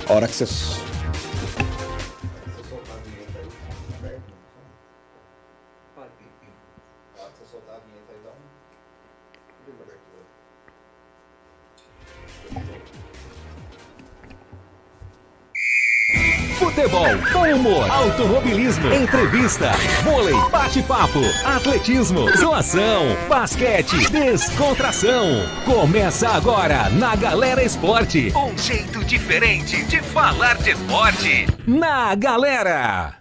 A hora que você... Futebol, bom humor, automobilismo, entrevista, vôlei, bate-papo, atletismo, zoação, basquete, descontração. Começa agora na Galera Esporte. Um jeito diferente de falar de esporte. Na Galera.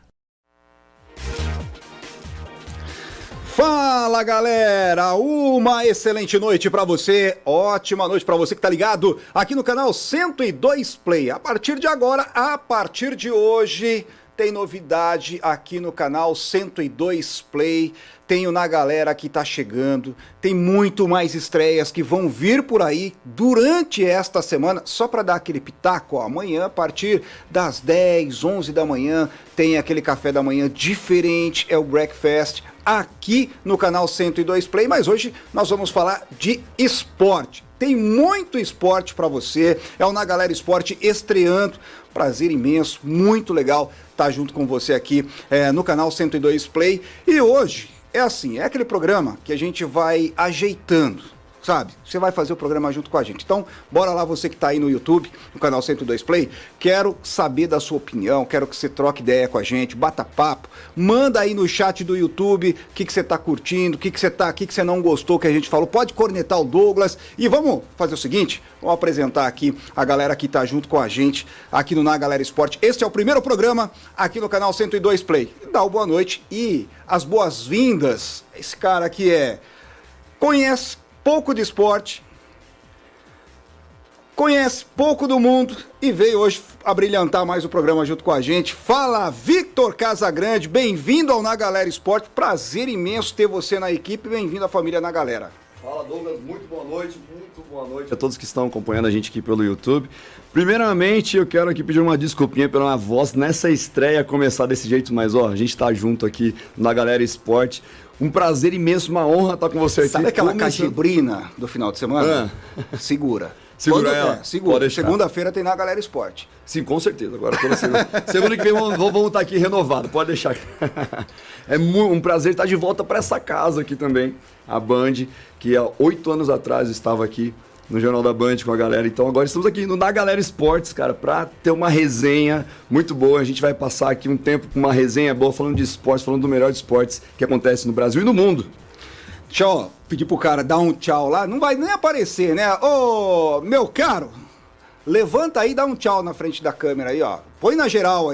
Fala, galera! Uma excelente noite pra você, ótima noite pra você que tá ligado aqui no canal 102 Play. A partir de agora, a partir de hoje, tem novidade aqui no canal 102 Play. Tenho na galera que tá chegando, tem muito mais estreias que vão vir por aí durante esta semana. Só para dar aquele pitaco, ó, amanhã a partir das 10, 11 da manhã tem aquele café da manhã diferente, é o Breakfast aqui no canal 102 Play, mas hoje nós vamos falar de esporte. Tem muito esporte para você, é o Na Galera Esporte estreando. Prazer imenso, muito legal estar junto com você aqui no canal 102 Play. E hoje é assim, é aquele programa que a gente vai ajeitando, sabe? Você vai fazer o programa junto com a gente. Então, bora lá você que está aí no YouTube, no canal 102 Play. Quero saber da sua opinião, quero que você troque ideia com a gente, bata papo. Manda aí no chat do YouTube o que você está curtindo, o que você não gostou que a gente falou. Pode cornetar o Douglas. E vamos fazer o seguinte, vamos apresentar aqui a galera que está junto com a gente aqui no Na Galera Esporte. Este é o primeiro programa aqui no canal 102 Play. Dá uma boa noite e as boas-vindas. Esse cara aqui conhece pouco de esporte, conhece pouco do mundo e veio hoje abrilhantar mais o programa junto com a gente. Fala, Victor Casagrande, bem-vindo ao Na Galera Esporte, prazer imenso ter você na equipe, bem-vindo à família Na Galera. Fala, Douglas, muito boa noite a todos que estão acompanhando a gente aqui pelo YouTube. Primeiramente, eu quero aqui pedir uma desculpinha pela minha voz nessa estreia começar desse jeito, mas ó, a gente tá junto aqui na Galera Esporte. Um prazer imenso, uma honra estar com você aqui. Sabe aquela cajibrina do final de semana? Segura. Segura ela? Segura. Segunda-feira tem Na Galera Esporte. Sim, com certeza. Agora toda segunda que vem vamos estar aqui renovado, pode deixar. É um prazer estar de volta para essa casa aqui também, a Band, que há 8 anos atrás estava aqui no Jornal da Band com a galera. Então agora estamos aqui no Na Galera Esportes, cara, para ter uma resenha muito boa. A gente vai passar aqui um tempo com uma resenha boa, falando de esportes, falando do melhor de esportes que acontece no Brasil e no mundo. Tchau, pedir pro cara dar um tchau lá, não vai nem aparecer, né? Ô, meu caro, levanta aí e dá um tchau na frente da câmera aí, ó. Põe na geral,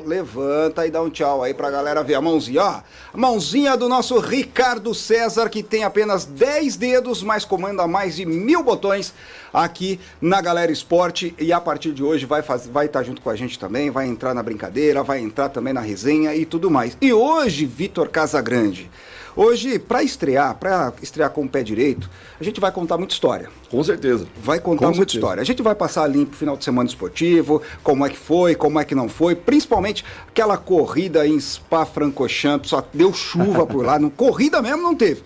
levanta e dá um tchau aí pra galera ver a mãozinha, ó. A mãozinha do nosso Ricardo César, que tem apenas 10 dedos, mas comanda mais de 1000 botões aqui na Galera Esporte. E a partir de hoje vai estar junto com a gente também, vai entrar na brincadeira, vai entrar também na resenha e tudo mais. E hoje, Victor Casagrande, hoje, para estrear com o pé direito, a gente vai contar muita história. Com certeza. Vai contar muita história. A gente vai passar limpo o final de semana esportivo, como é que foi, como é que não foi, principalmente aquela corrida em Spa-Francorchamps, só deu chuva por lá, corrida mesmo não teve.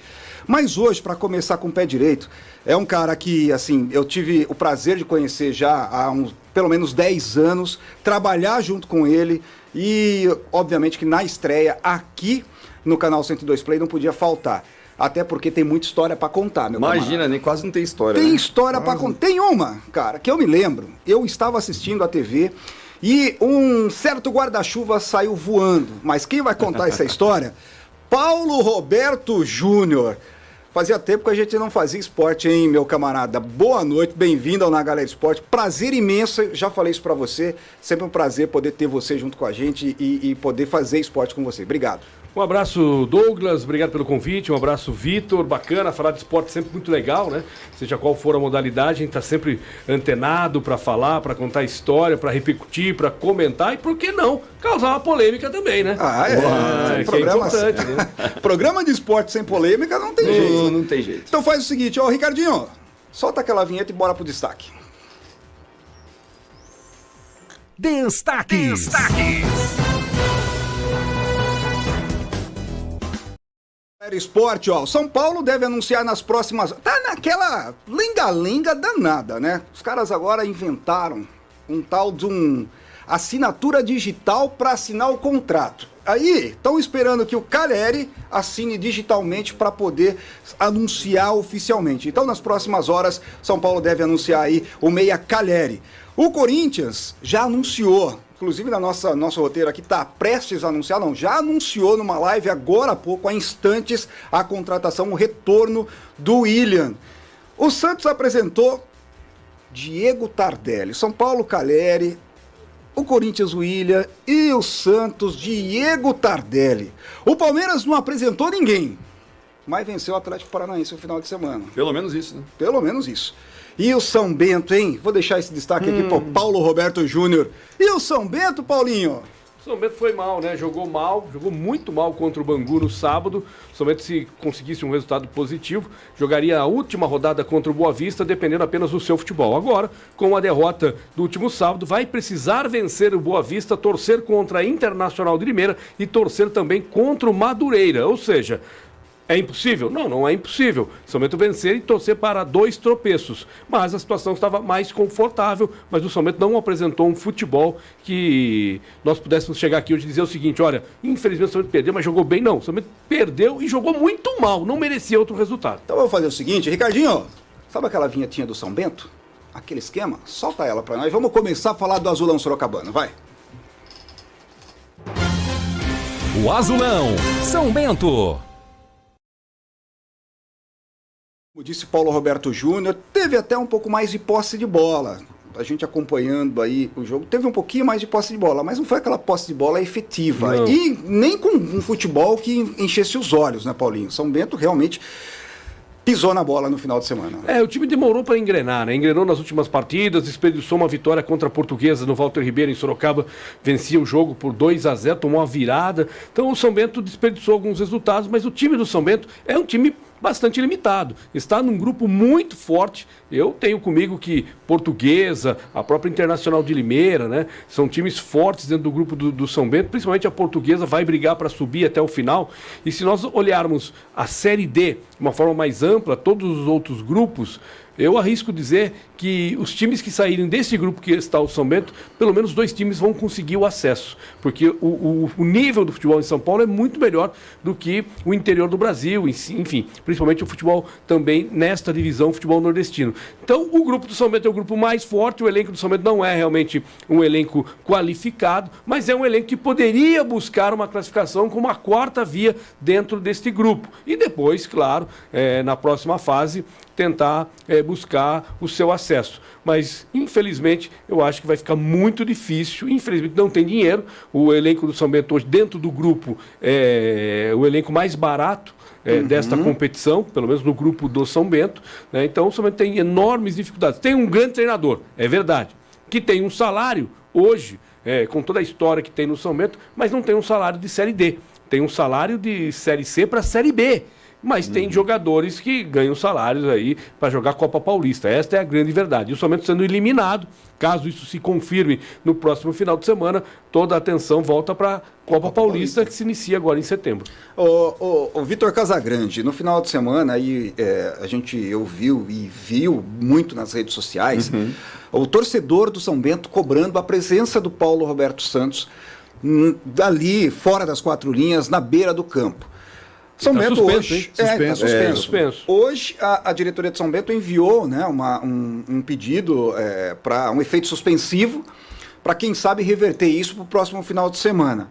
Mas hoje, para começar com o pé direito, é um cara que, assim, eu tive o prazer de conhecer já há pelo menos 10 anos, trabalhar junto com ele e, obviamente, que na estreia aqui no canal 102 Play não podia faltar. Até porque tem muita história pra contar, meu Imagina, camarada. nem quase não tem história. Tem né? história pra contar. Tem uma, cara, que eu me lembro. Eu estava assistindo a TV e um certo guarda-chuva saiu voando. Mas quem vai contar essa história? Paulo Roberto Júnior. Fazia tempo que a gente não fazia esporte, hein, meu camarada? Boa noite, bem-vindo ao Na Galera Esporte. Prazer imenso, já falei isso pra você. Sempre um prazer poder ter você junto com a gente e poder fazer esporte com você. Obrigado. Um abraço, Douglas, obrigado pelo convite, um abraço, Vitor, bacana, falar de esporte sempre muito legal, né? Seja qual for a modalidade, a gente tá sempre antenado para falar, para contar história, para repercutir, para comentar e, por que não, causar uma polêmica também, né? Que é importante, né? Programa de esporte sem polêmica não tem jeito. Não tem jeito. Então faz o seguinte, ó, Ricardinho, solta aquela vinheta e bora pro destaque. Destaques. Esporte, ó, o São Paulo deve anunciar nas próximas... Tá naquela lenga-lenga danada, né? Os caras agora inventaram um tal de assinatura digital para assinar o contrato. Aí, estão esperando que o Caleri assine digitalmente para poder anunciar oficialmente. Então, nas próximas horas, São Paulo deve anunciar aí o meia Caleri. O Corinthians já anunciou, inclusive nosso roteiro aqui está prestes a anunciar, não, já anunciou numa live agora há pouco, há instantes, a contratação, o retorno do Willian. O Santos apresentou Diego Tardelli, São Paulo Caleri, o Corinthians Willian e o Santos Diego Tardelli. O Palmeiras não apresentou ninguém, mas venceu o Atlético Paranaense no final de semana. Pelo menos isso, né? Pelo menos isso. E o São Bento, hein? Vou deixar esse destaque aqui para o Paulo Roberto Júnior. E o São Bento, Paulinho? O São Bento foi mal, né? Jogou muito mal contra o Bangu no sábado. O São Bento, se conseguisse um resultado positivo, jogaria a última rodada contra o Boa Vista, dependendo apenas do seu futebol. Agora, com a derrota do último sábado, vai precisar vencer o Boa Vista, torcer contra a Internacional de Limeira e torcer também contra o Madureira. Ou seja, é impossível? Não, não é impossível. São Bento vencer e torcer para 2 tropeços. Mas a situação estava mais confortável, mas o São Bento não apresentou um futebol que nós pudéssemos chegar aqui hoje e dizer o seguinte, olha, infelizmente o São Bento perdeu, mas jogou bem. Não, o São Bento perdeu e jogou muito mal, não merecia outro resultado. Então eu vou fazer o seguinte, Ricardinho, sabe aquela vinhetinha do São Bento? Aquele esquema? Solta ela para nós. Vamos começar a falar do Azulão Sorocabana, vai. O Azulão, São Bento. Como disse Paulo Roberto Júnior, teve até um pouco mais de posse de bola. A gente acompanhando aí o jogo, teve um pouquinho mais de posse de bola, mas não foi aquela posse de bola efetiva. Não. E nem com um futebol que enchesse os olhos, né, Paulinho? São Bento realmente pisou na bola no final de semana. O time demorou para engrenar, né? Engrenou nas últimas partidas, desperdiçou uma vitória contra a Portuguesa no Walter Ribeiro em Sorocaba, vencia o jogo por 2-0, tomou uma virada. Então o São Bento desperdiçou alguns resultados, mas o time do São Bento é um time bastante limitado, está num grupo muito forte. Eu tenho comigo que Portuguesa, a própria Internacional de Limeira, né, são times fortes dentro do grupo do São Bento, principalmente a Portuguesa vai brigar para subir até o final. E se nós olharmos a Série D de uma forma mais ampla, todos os outros grupos, eu arrisco dizer que os times que saírem desse grupo que está o São Bento, pelo menos 2 times vão conseguir o acesso, porque o nível do futebol em São Paulo é muito melhor do que o interior do Brasil, enfim, principalmente o futebol também nesta divisão, o futebol nordestino. Então, o grupo do São Bento é o grupo mais forte, o elenco do São Bento não é realmente um elenco qualificado, mas é um elenco que poderia buscar uma classificação como a 4ª via dentro deste grupo. E depois, claro, na próxima fase, tentar buscar o seu acesso. Mas, infelizmente, eu acho que vai ficar muito difícil. Infelizmente, não tem dinheiro. O elenco do São Bento hoje, dentro do grupo, é o elenco mais barato desta competição, pelo menos no grupo do São Bento. Né? Então, o São Bento tem enormes dificuldades. Tem um grande treinador, é verdade, que tem um salário hoje, com toda a história que tem no São Bento, mas não tem um salário de Série D. Tem um salário de Série C para Série B. Mas tem jogadores que ganham salários aí para jogar Copa Paulista. Esta é a grande verdade. E o São Bento sendo eliminado, caso isso se confirme no próximo final de semana, toda a atenção volta para a Copa Paulista, que se inicia agora em setembro. O Vitor Casagrande, no final de semana, aí, a gente ouviu e viu muito nas redes sociais, o torcedor do São Bento cobrando a presença do Paulo Roberto Santos dali, fora das 4 linhas, na beira do campo. São Bento suspenso, hoje hein? Suspenso. Hoje a diretoria de São Bento enviou, né, um pedido para um efeito suspensivo para quem sabe reverter isso para o próximo final de semana.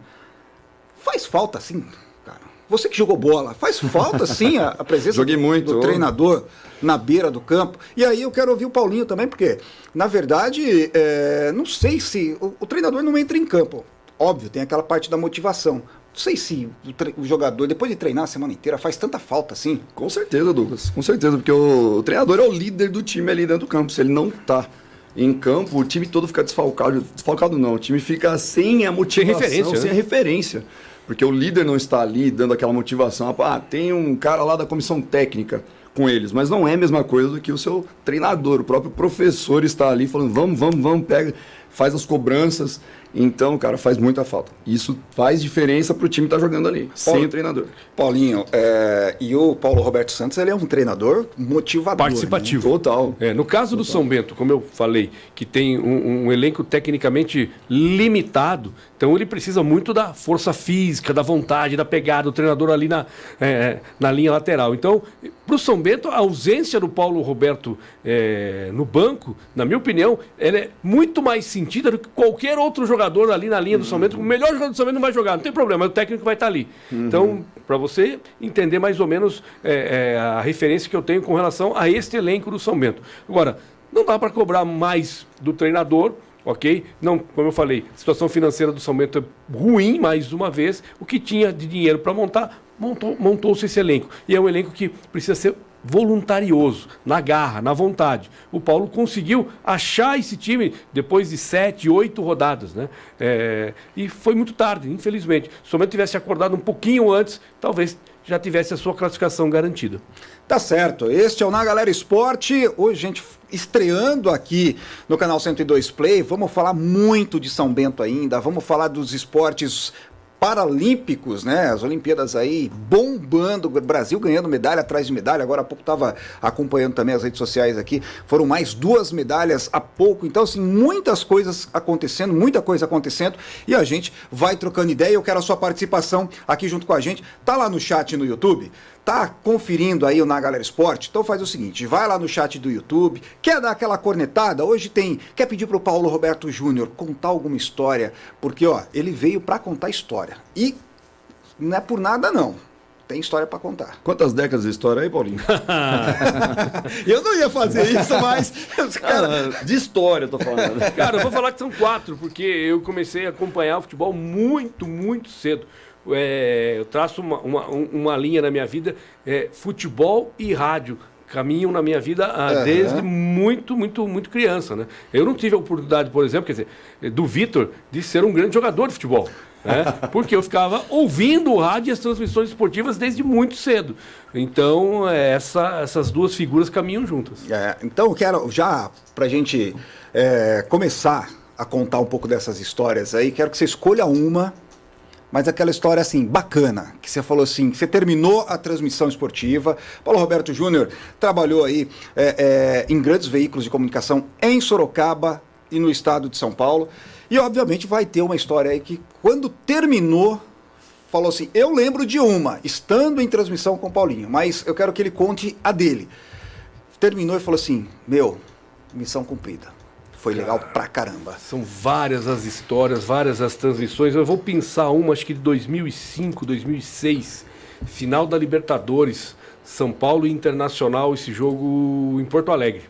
Faz falta sim, cara. Você que jogou bola, faz falta sim a presença do treinador na beira do campo. E aí eu quero ouvir o Paulinho também, porque na verdade não sei se o treinador não entra em campo. Óbvio, tem aquela parte da motivação. Não sei se o jogador, depois de treinar a semana inteira, faz tanta falta assim. Com certeza, Douglas. Com certeza, porque o treinador é o líder do time ali dentro do campo. Se ele não tá em campo, o time todo fica desfalcado. Desfalcado não, o time fica sem a motivação, sem a referência. Porque o líder não está ali dando aquela motivação. Tem um cara lá da comissão técnica com eles, mas não é a mesma coisa do que o seu treinador, o próprio professor está ali falando, vamos, pega... faz as cobranças. Então, cara, faz muita falta. Isso faz diferença pro time estar jogando ali, sem o treinador. Paulinho, e o Paulo Roberto Santos, ele é um treinador motivador. Participativo. Né? Total. No caso do São Bento, como eu falei, que tem um elenco tecnicamente limitado, então ele precisa muito da força física, da vontade, da pegada do treinador ali na linha lateral. Então, para o São Bento, a ausência do Paulo Roberto no banco, na minha opinião, ela é muito mais sentida do que qualquer outro jogador ali na linha do São Bento. O melhor jogador do São Bento não vai jogar, não tem problema, o técnico vai estar ali. Então, para você entender mais ou menos a referência que eu tenho com relação a este elenco do São Bento. Agora, não dá para cobrar mais do treinador, ok? Não, como eu falei, a situação financeira do São Bento é ruim, mais uma vez. O que tinha de dinheiro para montar, montou-se esse elenco. E é um elenco que precisa ser voluntarioso, na garra, na vontade. O Paulo conseguiu achar esse time depois de 7, 8 rodadas, né? E foi muito tarde, infelizmente. Se o São Bento tivesse acordado um pouquinho antes, talvez já tivesse a sua classificação garantida. Tá certo, este é o Na Galera Esporte, hoje gente estreando aqui no canal 102 Play, vamos falar muito de São Bento ainda, vamos falar dos esportes paralímpicos, né? As Olimpíadas aí bombando, o Brasil ganhando medalha atrás de medalha. Agora há pouco estava acompanhando também as redes sociais aqui, foram mais 2 medalhas há pouco. Então, assim, muita coisa acontecendo e a gente vai trocando ideia. Eu quero a sua participação aqui junto com a gente. Tá lá no chat no YouTube? Tá conferindo aí o Na Galera Esporte? Então faz o seguinte, vai lá no chat do YouTube, quer dar aquela cornetada? Hoje quer pedir pro Paulo Roberto Júnior contar alguma história, porque ó, ele veio para contar história. E não é por nada não, tem história para contar. Quantas décadas de história aí, Paulinho? Eu não ia fazer isso, mas... Cara, de história eu tô falando. Cara, eu vou falar que são 4, porque eu comecei a acompanhar o futebol muito, muito cedo. Eu traço uma linha na minha vida, futebol e rádio caminham na minha vida desde muito, muito, muito criança, né? Eu não tive a oportunidade, por exemplo, quer dizer, do Vitor, de ser um grande jogador de futebol, né? Porque eu ficava ouvindo o rádio e as transmissões esportivas desde muito cedo. Então, essas 2 figuras caminham juntas. Então, eu quero já, pra gente começar a contar um pouco dessas histórias aí, quero que você escolha uma, mas aquela história assim, bacana, que você falou assim, que você terminou a transmissão esportiva. Paulo Roberto Júnior trabalhou aí em grandes veículos de comunicação em Sorocaba e no estado de São Paulo. E obviamente vai ter uma história aí que quando terminou, falou assim, eu lembro de uma, estando em transmissão com o Paulinho, mas eu quero que ele conte a dele. Terminou e falou assim, missão cumprida. Foi legal pra caramba. São várias as histórias, várias as transmissões. Eu vou pensar uma, acho que de 2005, 2006, final da Libertadores, São Paulo e Internacional, esse jogo em Porto Alegre.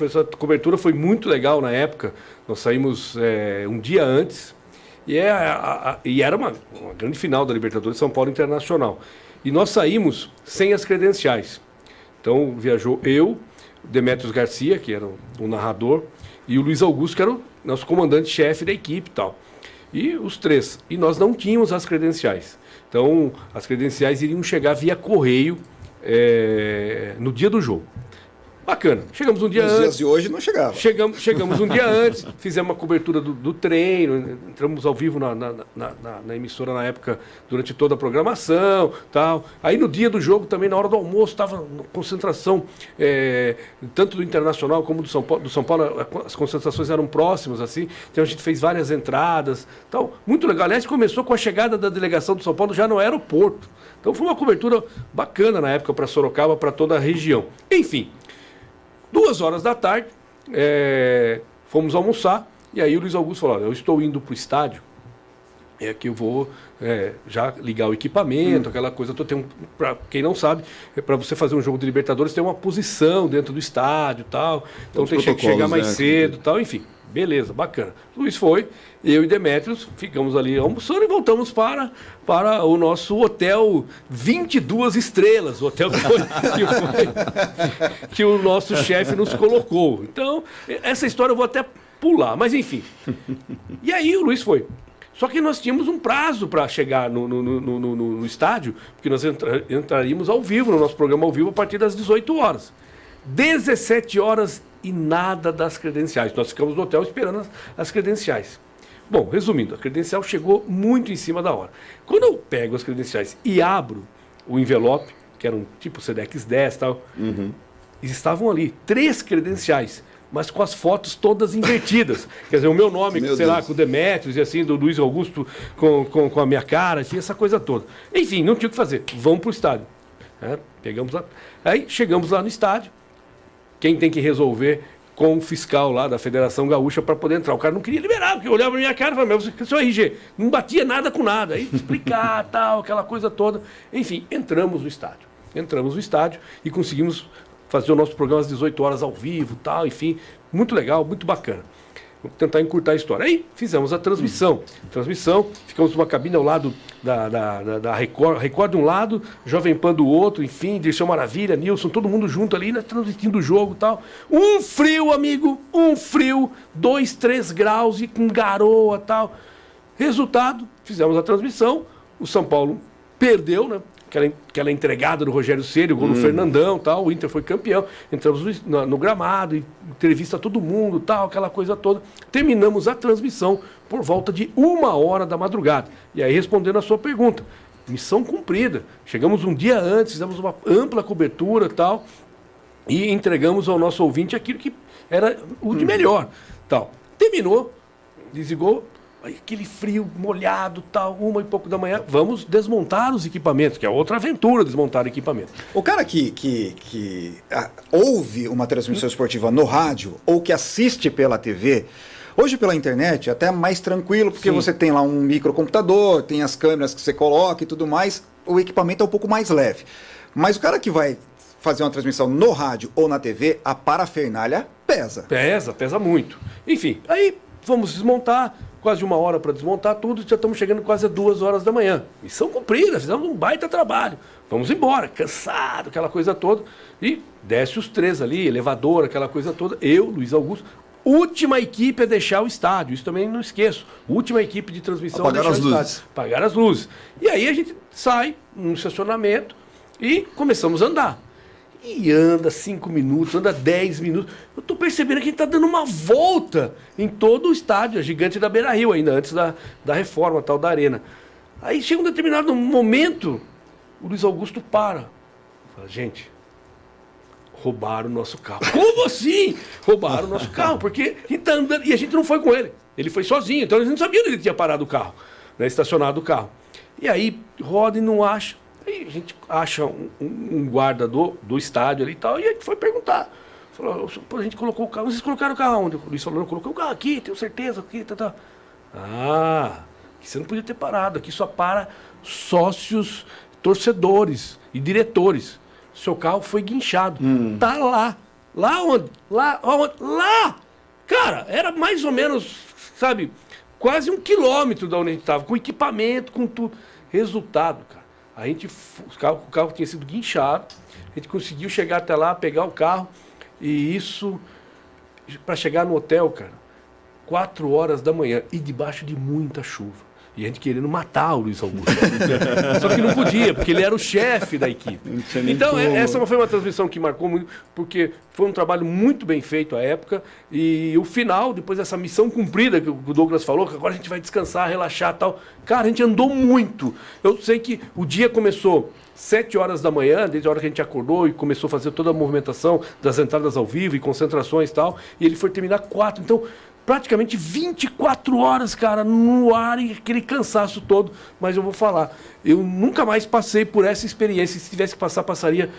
Essa cobertura foi muito legal na época. Nós saímos um dia antes e era uma grande final da Libertadores, São Paulo Internacional. E nós saímos sem as credenciais. Então viajou eu, Demétrios Garcia, que era o narrador, e o Luiz Augusto, que era o nosso comandante-chefe da equipe e tal. E os 3. E nós não tínhamos as credenciais. Então, as credenciais iriam chegar via correio no dia do jogo. Bacana. Chegamos um dia antes. Nos dias de hoje não chegava. Chegamos um dia antes, fizemos uma cobertura do treino, entramos ao vivo na emissora na época, durante toda a programação, tal. Aí no dia do jogo, também na hora do almoço, estava concentração, tanto do Internacional como do São Paulo, as concentrações eram próximas, assim, então a gente fez várias entradas, tal. Muito legal. Aliás, começou com a chegada da delegação do São Paulo já no aeroporto. Então foi uma cobertura bacana na época para Sorocaba, para toda a região. Enfim. 2h da tarde, fomos almoçar, e aí o Luiz Augusto falou, eu estou indo para o estádio, que eu vou já ligar o equipamento, aquela coisa, para quem não sabe, para você fazer um jogo de Libertadores tem uma posição dentro do estádio e tal, então tem que chegar mais cedo e tal, enfim, beleza, bacana. Luiz foi, eu e Demétrios ficamos ali almoçando e voltamos para o nosso hotel 22 estrelas, o hotel que o nosso chefe nos colocou. Então, essa história eu vou até pular, mas enfim. E aí o Luiz foi. Só que nós tínhamos um prazo para chegar no estádio, porque nós entraríamos ao vivo, no nosso programa ao vivo, a partir das 18 horas. 17h e nada das credenciais. Nós ficamos no hotel esperando as credenciais. Bom, resumindo, a credencial chegou muito em cima da hora. Quando eu pego as credenciais e abro o envelope, que era um tipo Sedex 10 e tal, estavam ali 3 credenciais, mas com as fotos todas invertidas. Quer dizer, o meu nome, sei lá, com o Demétrios e assim, do Luiz Augusto com a minha cara, assim, essa coisa toda. Enfim, não tinha o que fazer. Vamos pro estádio. Pegamos lá. Aí chegamos lá no estádio. Quem tem que resolver com o fiscal lá da Federação Gaúcha para poder entrar. O cara não queria liberar, porque eu olhava na minha cara e falava, mas seu RG, não batia nada com nada. Aí explicar, tal, aquela coisa toda. Enfim, entramos no estádio. Entramos no estádio e conseguimos fazer o nosso programa às 18 horas ao vivo, tal, enfim, muito legal, muito bacana. Vou tentar encurtar a história. Aí fizemos a transmissão. Ficamos numa cabine ao lado da Record de um lado, Jovem Pan do outro, enfim, Dirceu Maravilha, Nilson, todo mundo junto ali, né, transmitindo o jogo e tal. Um frio, amigo, 2, 3 graus e com garoa e tal. Resultado, fizemos a transmissão, o São Paulo perdeu, né? Aquela entregada do Rogério Ceni, o gol do Fernandão, tal, o Inter foi campeão, entramos no gramado, entrevista todo mundo, tal, aquela coisa toda. Terminamos a transmissão por volta de 1h da madrugada. E aí, respondendo a sua pergunta, missão cumprida. Chegamos um dia antes, fizemos uma ampla cobertura, tal, e entregamos ao nosso ouvinte aquilo que era o de melhor, tal. Terminou, desligou. Aquele frio, molhado, tal, 1 e pouco da manhã, vamos desmontar os equipamentos, que é outra aventura desmontar o equipamento. O cara que ouve uma transmissão esportiva no rádio ou que assiste pela TV, hoje pela internet é até mais tranquilo, porque você tem lá um microcomputador, tem as câmeras que você coloca e tudo mais, o equipamento é um pouco mais leve. Mas o cara que vai fazer uma transmissão no rádio ou na TV, a parafernália pesa. Pesa muito. Enfim, aí vamos desmontar, quase 1 hora para desmontar tudo, já estamos chegando quase a 2 horas da manhã. Missão cumprida, fizemos um baita trabalho. Vamos embora, cansado, aquela coisa toda. E desce os 3 ali, elevador, aquela coisa toda. Eu, Luiz Augusto, última equipe a deixar o estádio, isso também não esqueço. Última equipe de transmissão a deixar o estádio. Apagar as luzes. E aí a gente sai no estacionamento e começamos a andar. E anda 5 minutos, anda 10 minutos. Eu tô percebendo que a gente tá dando uma volta em todo o estádio, a gigante da Beira-Rio, ainda antes da reforma tal da arena. Aí chega um determinado momento, o Luiz Augusto para. Fala, gente, roubaram o nosso carro. Como assim? Roubaram o nosso carro, porque a gente tá andando, e a gente não foi com ele. Ele foi sozinho, então eles não sabiam onde ele tinha parado o carro, né, estacionado o carro. E aí roda e não acha. Aí a gente acha um guarda do estádio ali e tal, e a gente foi perguntar. Falou, a gente colocou o carro, vocês colocaram o carro onde? O Luiz falou, colocou o carro aqui, tenho certeza, aqui, tá. Ah, que você não podia ter parado, aqui só para sócios, torcedores e diretores. Seu carro foi guinchado. Tá lá. Lá onde? Lá! Cara, era mais ou menos, sabe, quase 1 quilômetro da onde a gente estava, com equipamento, com tudo. Resultado, cara. O carro tinha sido guinchado, a gente conseguiu chegar até lá, pegar o carro, e isso, para chegar no hotel, cara, 4 horas da manhã, e debaixo de muita chuva. E a gente querendo matar o Luiz Augusto. Só que não podia, porque ele era o chefe da equipe. Então, essa foi uma transmissão que marcou muito, porque foi um trabalho muito bem feito à época. E o final, depois dessa missão cumprida, que o Douglas falou, que agora a gente vai descansar, relaxar e tal. Cara, a gente andou muito. Eu sei que o dia começou 7 horas da manhã, desde a hora que a gente acordou e começou a fazer toda a movimentação das entradas ao vivo e concentrações e tal. E ele foi terminar 4. Então, praticamente 24 horas, cara, no ar e aquele cansaço todo. Mas eu vou falar, eu nunca mais passei por essa experiência. Se tivesse que passar, passaria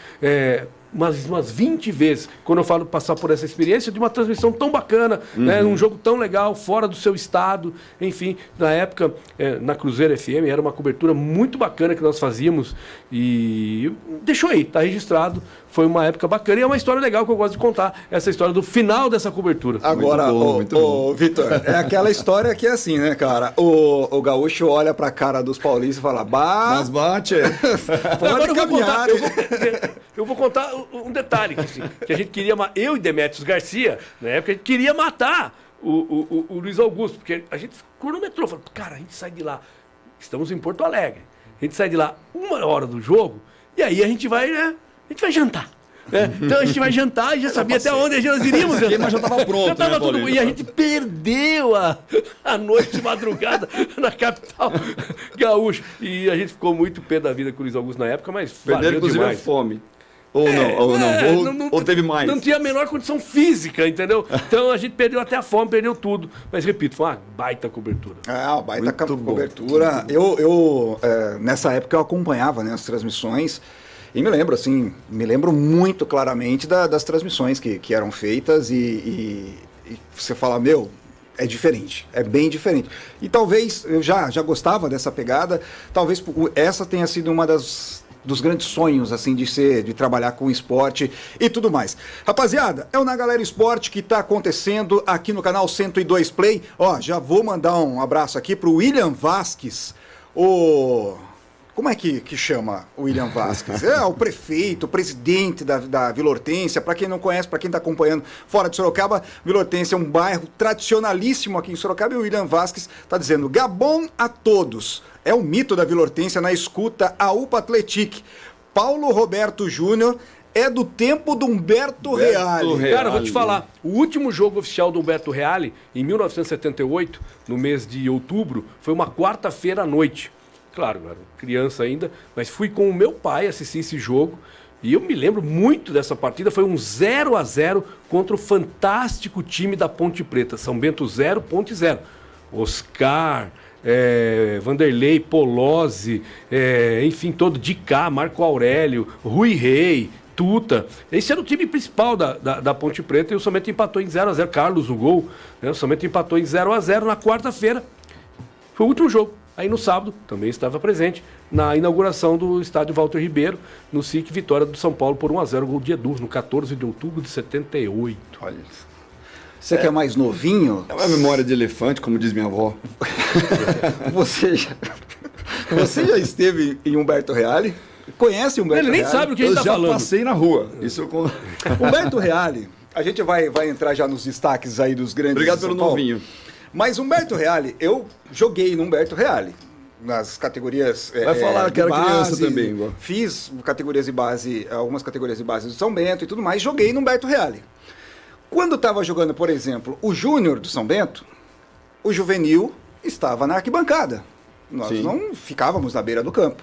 umas 20 vezes. Quando eu falo passar por essa experiência de uma transmissão tão bacana, né, um jogo tão legal, fora do seu estado. Enfim, na época, na Cruzeiro FM, era uma cobertura muito bacana que nós fazíamos. E deixou aí, tá registrado. Foi uma época bacana e é uma história legal que eu gosto de contar. Essa história do final dessa cobertura. Agora, ô Vitor, é aquela história que é assim, né, cara? O gaúcho olha pra cara dos paulistas e fala, bah, mas bate. Pode caminhar. Eu vou contar um detalhe, que a gente queria, eu e Demétrios Garcia, na época, a gente queria matar o Luiz Augusto, porque a gente cronometrou, falou, cara, a gente sai de lá, estamos em Porto Alegre, a gente sai de lá 1 hora do jogo, e aí a gente vai jantar. Então a gente vai jantar e já sabia até onde nós iríamos. O esquema já estava pronto, Já tava né, tudo, Paulinho? e a gente perdeu a noite de madrugada na capital gaúcha. E a gente ficou muito pé da vida com o Luiz Augusto na época, mas Perderam, valeu inclusive, demais. a fome. Ou não, ou teve mais. Não tinha a menor condição física, entendeu? Então a gente perdeu até a fome, perdeu tudo. Mas repito, foi uma baita cobertura. Uma baita Muito bom. cobertura. Eu nessa época eu acompanhava, né, as transmissões e me lembro muito claramente das transmissões que eram feitas e você fala, é diferente, é bem diferente. E talvez, eu já gostava dessa pegada, talvez essa tenha sido uma dos grandes sonhos, assim, de trabalhar com esporte e tudo mais. Rapaziada, é o Na Galera Esporte que está acontecendo aqui no canal 102 Play. Já vou mandar um abraço aqui pro William Vasques, Como é que chama o William Vasques? É o prefeito, o presidente da Vila Hortência. Para quem não conhece, para quem está acompanhando fora de Sorocaba, Vila Hortência é um bairro tradicionalíssimo aqui em Sorocaba e o William Vasques está dizendo: Gabon a todos. É o mito da Vila Hortência na escuta a UPA Atletique. Paulo Roberto Júnior é do tempo do Humberto Reale. Cara, eu vou te falar, o último jogo oficial do Humberto Reale, em 1978, no mês de outubro, foi uma quarta-feira à noite. Claro, eu era criança ainda, mas fui com o meu pai assistir esse jogo e eu me lembro muito dessa partida. Foi um 0-0 contra o fantástico time da Ponte Preta. São Bento 0, Ponte 0. Oscar, Vanderlei, Polozzi, enfim, todo de cá, Marco Aurélio, Rui Rei, Tuta. Esse era o time principal da Ponte Preta e o São Bento empatou em 0-0. Carlos, o gol. Né? O São Bento empatou em 0-0 na quarta-feira. Foi o último jogo. Aí no sábado, também estava presente, na inauguração do estádio Walter Ribeiro, no SIC, vitória do São Paulo por 1-0, gol de Edu, no 14 de outubro de 78. Olha, você que é mais novinho... É uma memória de elefante, como diz minha avó. Você já esteve em Humberto Reale? Conhece Humberto Ele nem Reale? sabe o que a gente está falando. Eu já passei na rua. Isso eu... Humberto Reale, a gente vai entrar já nos destaques aí dos grandes... Obrigado de São pelo Paulo. novinho. Mas Humberto Reale, eu joguei no Humberto Reale, nas categorias Vai falar de que era base, criança também, igual. Fiz categorias de base, algumas categorias de base do São Bento e tudo mais, joguei no Humberto Reale. Quando estava jogando, por exemplo, o Júnior do São Bento, o juvenil estava na arquibancada. Nós não ficávamos na beira do campo.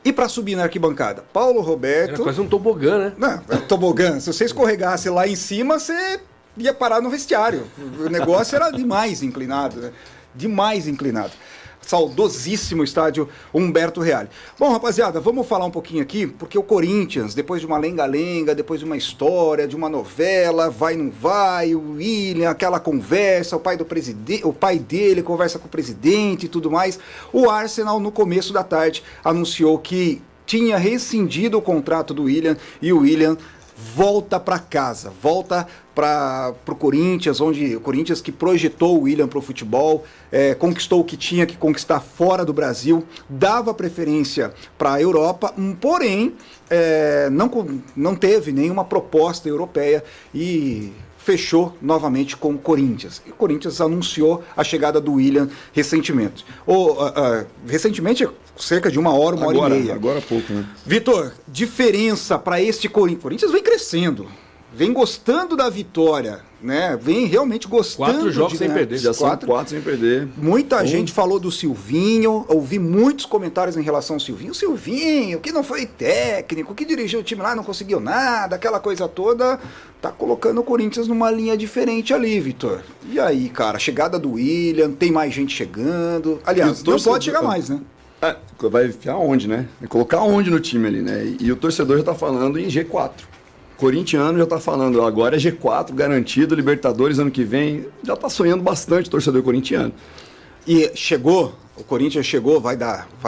E para subir na arquibancada, Paulo Roberto... Era quase um tobogã, né? Não, é tobogã. Se você escorregasse lá em cima, você ia parar no vestiário. O negócio era demais inclinado, né? Demais inclinado. Saudosíssimo estádio Humberto Reale. Bom, rapaziada, vamos falar um pouquinho aqui, porque o Corinthians, depois de uma lenga-lenga, depois de uma história, de uma novela, vai, não vai, o William, aquela conversa, o pai dele conversa com o presidente e tudo mais. O Arsenal, no começo da tarde, anunciou que tinha rescindido o contrato do William e o William volta para casa, volta para o Corinthians, onde o Corinthians que projetou o William para o futebol, conquistou o que tinha que conquistar fora do Brasil, dava preferência para a Europa, porém não teve nenhuma proposta europeia e fechou novamente com o Corinthians. E o Corinthians anunciou a chegada do William recentemente. Recentemente, cerca de uma hora e meia. Agora há pouco, né? Vitor, diferença para este Corinthians. O Corinthians vem crescendo, vem gostando da vitória, né? Vem realmente gostando. 4 jogos sem perder. Já são 4 sem perder. Muita gente falou do Silvinho, ouvi muitos comentários em relação ao Silvinho. O Silvinho, que não foi técnico, que dirigiu o time lá, não conseguiu nada, aquela coisa toda, tá colocando o Corinthians numa linha diferente ali, Vitor. E aí, cara, chegada do William, tem mais gente chegando. Aliás, não pode chegar mais, né? Vai enfiar onde, né? Vai colocar onde no time ali, né? E o torcedor já tá falando em G4. Corintiano já tá falando, agora é G4 garantido, Libertadores ano que vem. Já tá sonhando bastante o torcedor corintiano. E chegou, o Corinthians chegou, vai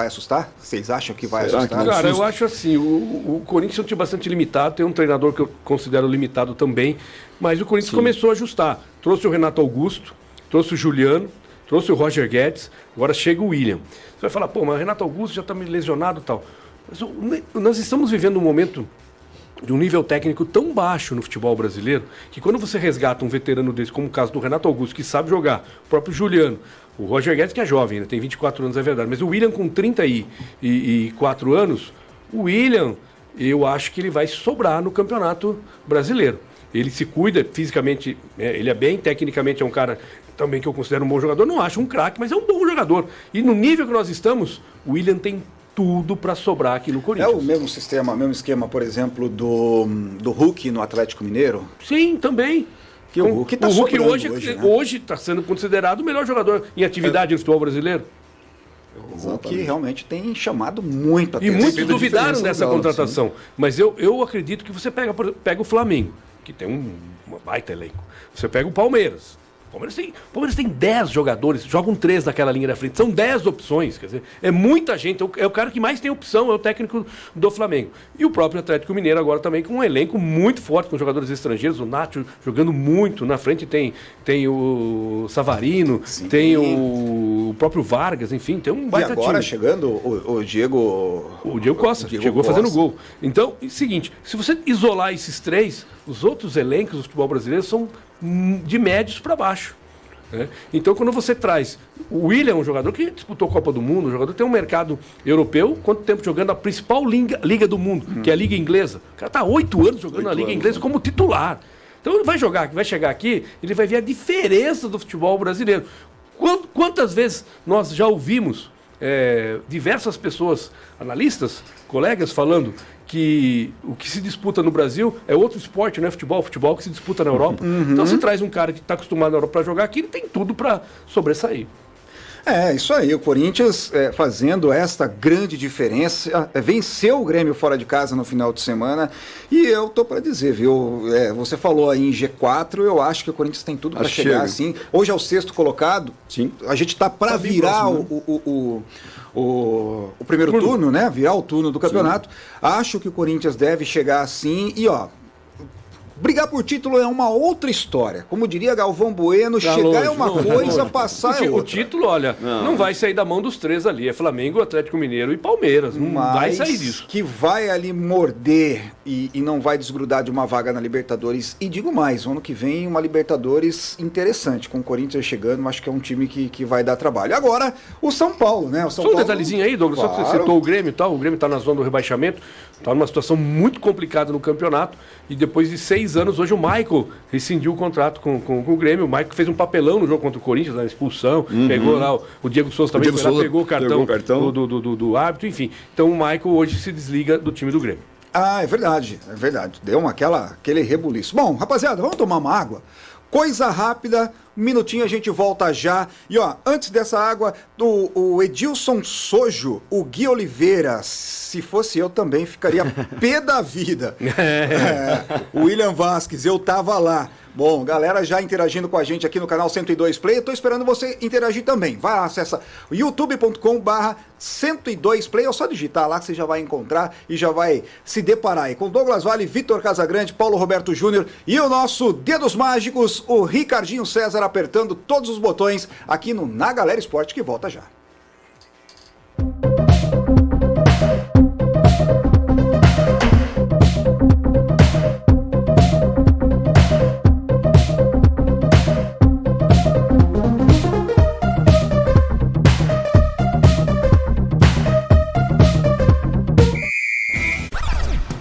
assustar? Vocês acham que vai Será assustar? que não? Cara, eu acho assim, o Corinthians é um time bastante limitado, tem um treinador que eu considero limitado também, mas o Corinthians começou a ajustar. Trouxe o Renato Augusto, trouxe o Juliano, trouxe o Roger Guedes, agora chega o William. Você vai falar, pô, mas o Renato Augusto já tá meio lesionado e tal. Mas nós estamos vivendo um momento de um nível técnico tão baixo no futebol brasileiro, que quando você resgata um veterano desse, como o caso do Renato Augusto, que sabe jogar, o próprio Juliano, o Roger Guedes, que é jovem, né, tem 24 anos, é verdade, mas o William com 34 anos, o William eu acho que ele vai sobrar no Campeonato Brasileiro. Ele se cuida fisicamente, ele é bem, tecnicamente é um cara também que eu considero um bom jogador, não acho um craque, mas é um bom jogador. E no nível que nós estamos, o William tem tudo para sobrar aqui no É Corinthians. o mesmo sistema, mesmo esquema, por exemplo, do Hulk no Atlético Mineiro? Sim, também. Que o Hulk tá sobrando hoje né? hoje está sendo considerado o melhor jogador em atividade no futebol brasileiro. O Hulk realmente tem chamado muito a E atenção. muitos duvidaram diferença dessa legal, contratação. Mas eu acredito que você pega o Flamengo, que tem uma baita elenco. Você pega o Palmeiras. O Palmeiras tem 10 jogadores, jogam 3 naquela linha da frente. São 10 opções. Quer dizer, é muita gente. É o cara que mais tem opção, é o técnico do Flamengo. E o próprio Atlético Mineiro agora também com um elenco muito forte, com jogadores estrangeiros. O Nacho jogando muito. Na frente tem o Savarino, Sim. tem o próprio Vargas, enfim, tem um E baita agora time. chegando o Diego... O Diego Costa, Diego chegou Costa. fazendo gol. Então, é o seguinte, se você isolar esses 3, os outros elencos do futebol brasileiro são de médios para baixo. Né? Então, quando você traz... O William é um jogador que disputou a Copa do Mundo, um jogador que tem um mercado europeu, quanto tempo jogando a principal liga do mundo, que é a Liga Inglesa. O cara está 8 anos jogando na Liga Inglesa como titular. Então, ele vai chegar aqui, ele vai ver a diferença do futebol brasileiro. Quantas vezes nós já ouvimos diversas pessoas, analistas, colegas, falando que o que se disputa no Brasil é outro esporte, não é futebol, futebol que se disputa na Europa. Então você traz um cara que está acostumado na Europa para jogar aqui, ele tem tudo para sobressair. É, isso aí, o Corinthians fazendo esta grande diferença, venceu o Grêmio fora de casa no final de semana, e eu tô para dizer, viu, você falou aí em G4, eu acho que o Corinthians tem tudo para chegar assim, hoje é o 6º colocado, Sim. a gente tá para virar próximo, o primeiro turno, né, virar o turno do campeonato, acho que o Corinthians deve chegar assim, e ó, brigar por título é uma outra história. Como diria Galvão Bueno, Tá chegar longe, é uma longe, coisa, longe. passar é O outra. título, olha, não vai sair da mão dos 3 ali. É Flamengo, Atlético Mineiro e Palmeiras. Não vai sair disso. Que vai ali morder e não vai desgrudar de uma vaga na Libertadores. E digo mais, ano que vem uma Libertadores interessante. Com o Corinthians chegando, acho que é um time que vai dar trabalho. Agora, o São Paulo, né? O São Só um Paulo, detalhezinho aí, Douglas, só que você claro. citou o Grêmio e tal. O Grêmio está na zona do rebaixamento, está numa situação muito complicada no campeonato. E depois de 6 anos, hoje o Michael rescindiu o contrato com o Grêmio. O Michael fez um papelão no jogo contra o Corinthians, na expulsão. Pegou lá o Diego Souza também, foi lá, pegou o cartão, do árbitro, enfim. Então o Michael hoje se desliga do time do Grêmio. Ah, é verdade. Deu aquele rebuliço. Bom, rapaziada, vamos tomar uma água? Coisa rápida, um minutinho a gente volta já. E ó, antes dessa água, o Edilson Sojo, o Gui Oliveira, se fosse eu também ficaria pé da vida. O William Vasquez, eu tava lá. Bom, galera já interagindo com a gente aqui no canal 102 Play, eu tô esperando você interagir também. Vai lá, acessa youtube.com/102 Play, é só digitar lá que você já vai encontrar e já vai se deparar aí com Douglas Vale, Vitor Casagrande, Paulo Roberto Júnior e o nosso Dedos Mágicos, o Ricardinho César apertando todos os botões aqui no Na Galera Esporte, que volta já.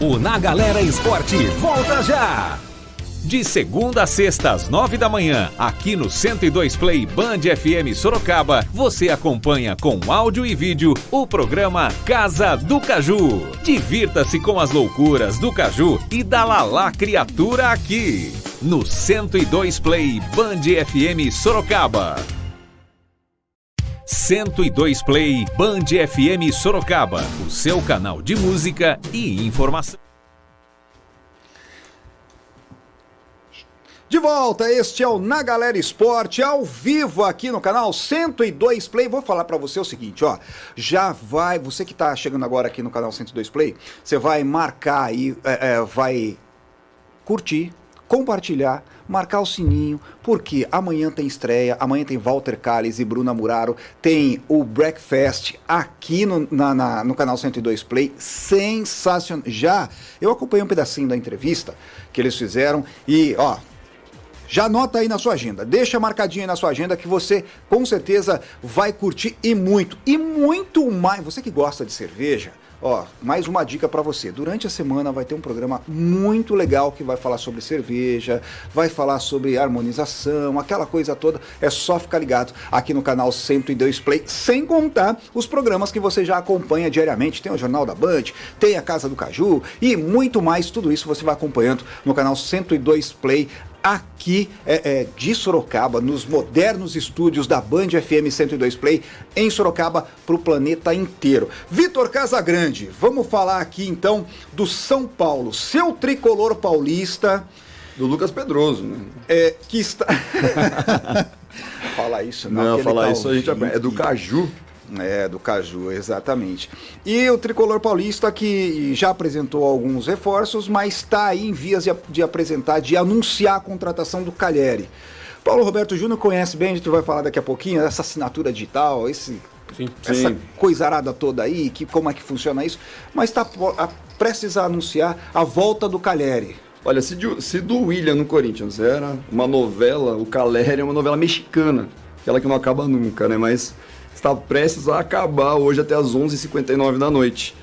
O Na Galera Esporte volta já! De segunda a sexta às 9 da manhã, aqui no 102 Play Band FM Sorocaba, você acompanha com áudio e vídeo o programa Casa do Caju. Divirta-se com as loucuras do Caju e da Lalá Criatura aqui, no 102 Play Band FM Sorocaba. 102 Play Band FM Sorocaba, o seu canal de música e informação. De volta, este é o Na Galera Esporte, ao vivo aqui no canal 102 Play. Vou falar pra você o seguinte, ó, você que tá chegando agora aqui no canal 102 Play, você vai marcar aí, vai curtir, compartilhar, marcar o sininho, porque amanhã tem estreia, amanhã tem Walter Calles e Bruna Muraro, tem o Breakfast aqui no canal 102 Play, sensacional. Eu acompanhei um pedacinho da entrevista que eles fizeram e, ó, já anota aí na sua agenda, deixa marcadinho aí na sua agenda que você com certeza vai curtir e muito mais. Você que gosta de cerveja, Ó, mais uma dica para você. Durante a semana vai ter um programa muito legal que vai falar sobre cerveja, vai falar sobre harmonização, aquela coisa toda. É só ficar ligado aqui no canal 102 Play, sem contar os programas que você já acompanha diariamente. Tem o Jornal da Band, tem a Casa do Caju e muito mais. Tudo isso você vai acompanhando no canal 102 Play, aqui de Sorocaba, nos modernos estúdios da Band FM 102 Play, em Sorocaba, para o planeta inteiro. Vitor Casagrande, vamos falar aqui então do São Paulo, seu tricolor paulista. Do Lucas Pedroso, né? Que está... Fala isso, não falar isso a gente é do Caju. Do Caju, exatamente. E o tricolor paulista que já apresentou alguns reforços, mas está aí em vias de apresentar, de anunciar a contratação do Calheri. Paulo Roberto Júnior conhece bem, a gente vai falar daqui a pouquinho, essa assinatura digital, essa coisarada toda aí, como é que funciona isso, mas está prestes a anunciar a volta do Calheri. Olha, se do William no Corinthians era uma novela, o Calheri é uma novela mexicana, aquela que não acaba nunca, né? Mas está prestes a acabar hoje até as 11h59 da noite.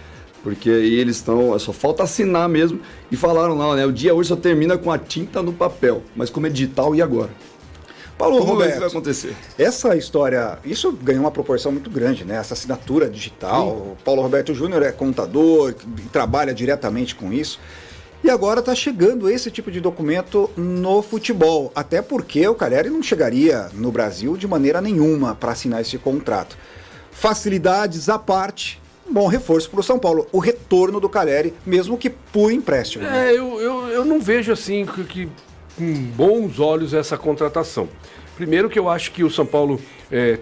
Porque aí eles estão... Só falta assinar mesmo. E falaram lá, né? O dia hoje só termina com a tinta no papel. Mas como é digital, e agora? Paulo Como Roberto, vai acontecer? Essa história, isso ganhou uma proporção muito grande, né? Essa assinatura digital. O Paulo Roberto Júnior é contador, trabalha diretamente com isso. E agora está chegando esse tipo de documento no futebol, até porque o Calheri não chegaria no Brasil de maneira nenhuma para assinar esse contrato. Facilidades à parte, bom reforço para o São Paulo, o retorno do Calheri, mesmo que por empréstimo. Né? Eu não vejo assim que com bons olhos essa contratação. Primeiro que eu acho que o São Paulo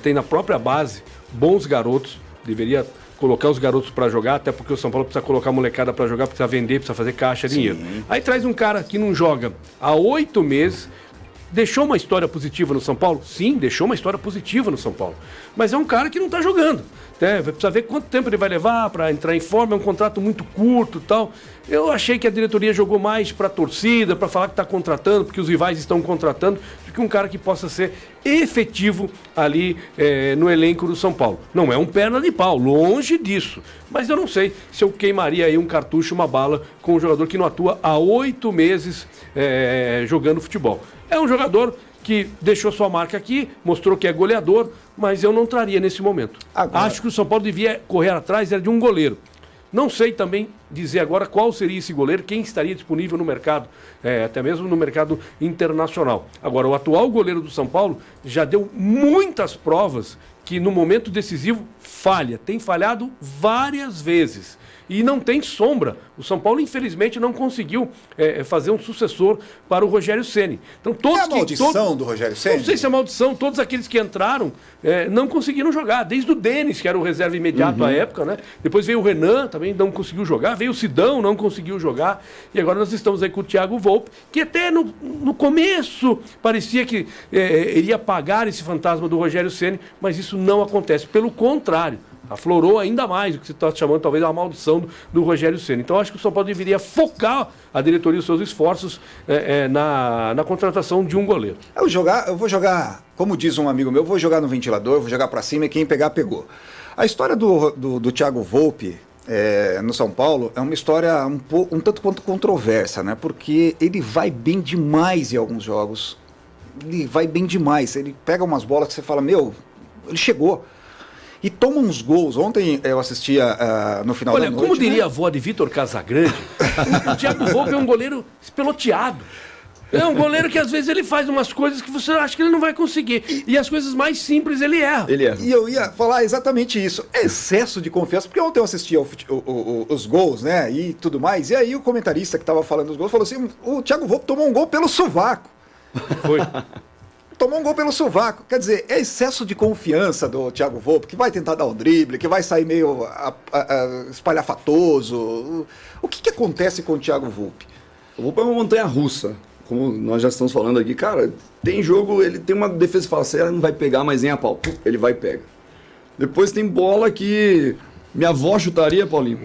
tem na própria base bons garotos, deveria colocar os garotos para jogar, até porque o São Paulo precisa colocar a molecada para jogar, precisa vender, precisa fazer caixa, dinheiro. Aí traz um cara que não joga há 8 meses, deixou uma história positiva no São Paulo? Sim, deixou uma história positiva no São Paulo. Mas é um cara que não está jogando. Precisa ver quanto tempo ele vai levar para entrar em forma, é um contrato muito curto e tal. Eu achei que a diretoria jogou mais para a torcida, para falar que está contratando, porque os rivais estão contratando, do que um cara que possa ser efetivo ali no elenco do São Paulo. Não é um perna de pau, longe disso. Mas eu não sei se eu queimaria aí um cartucho, uma bala, com um jogador que não atua há 8 meses jogando futebol. É um jogador que deixou sua marca aqui, mostrou que é goleador, mas eu não traria nesse momento. Agora... Acho que o São Paulo devia correr atrás de um goleiro. Não sei também dizer agora qual seria esse goleiro, quem estaria disponível no mercado, até mesmo no mercado internacional. Agora, o atual goleiro do São Paulo já deu muitas provas que no momento decisivo falha, tem falhado várias vezes. E não tem sombra. O São Paulo, infelizmente, não conseguiu fazer um sucessor para o Rogério Ceni. Então, todos é a maldição do Rogério Ceni? Não sei se é maldição. Todos aqueles que entraram não conseguiram jogar. Desde o Denis, que era o reserva imediato à época, né? Depois veio o Renan, também não conseguiu jogar. Veio o Sidão, não conseguiu jogar. E agora nós estamos aí com o Thiago Volpe, que até no começo parecia que iria apagar esse fantasma do Rogério Ceni, mas isso não acontece. Pelo contrário. Aflorou ainda mais o que você está chamando, talvez, a maldição do Rogério Ceni. Então, acho que o São Paulo deveria focar a diretoria os seus esforços na contratação de um goleiro. Eu vou jogar, como diz um amigo meu, vou jogar no ventilador, vou jogar para cima e quem pegar, pegou. A história do Thiago Volpe no São Paulo é uma história um tanto quanto controversa, né? Porque ele vai bem demais em alguns jogos. Ele vai bem demais. Ele pega umas bolas que você fala, meu, ele chegou. E toma uns gols. Ontem eu assistia no final da noite. Olha, como diria a avó de Vitor Casagrande, o Thiago Volpe é um goleiro espeloteado. É um goleiro que às vezes ele faz umas coisas que você acha que ele não vai conseguir. E as coisas mais simples ele erra. E eu ia falar exatamente isso. Excesso de confiança. Porque ontem eu assistia os gols, né? E tudo mais. E aí o comentarista que estava falando dos gols falou assim: o Thiago Volpe tomou um gol pelo sovaco. Foi. Tomou um gol pelo sovaco. Quer dizer, é excesso de confiança do Thiago Volpe, que vai tentar dar um drible, que vai sair meio espalhafatoso. O que acontece com o Thiago Volpe? O Volpe é uma montanha-russa, como nós já estamos falando aqui. Cara, tem jogo, ele tem uma defesa que fala assim, ela não vai pegar, mas nem a pau. Ele vai e pega. Depois tem bola que minha avó chutaria, Paulinho.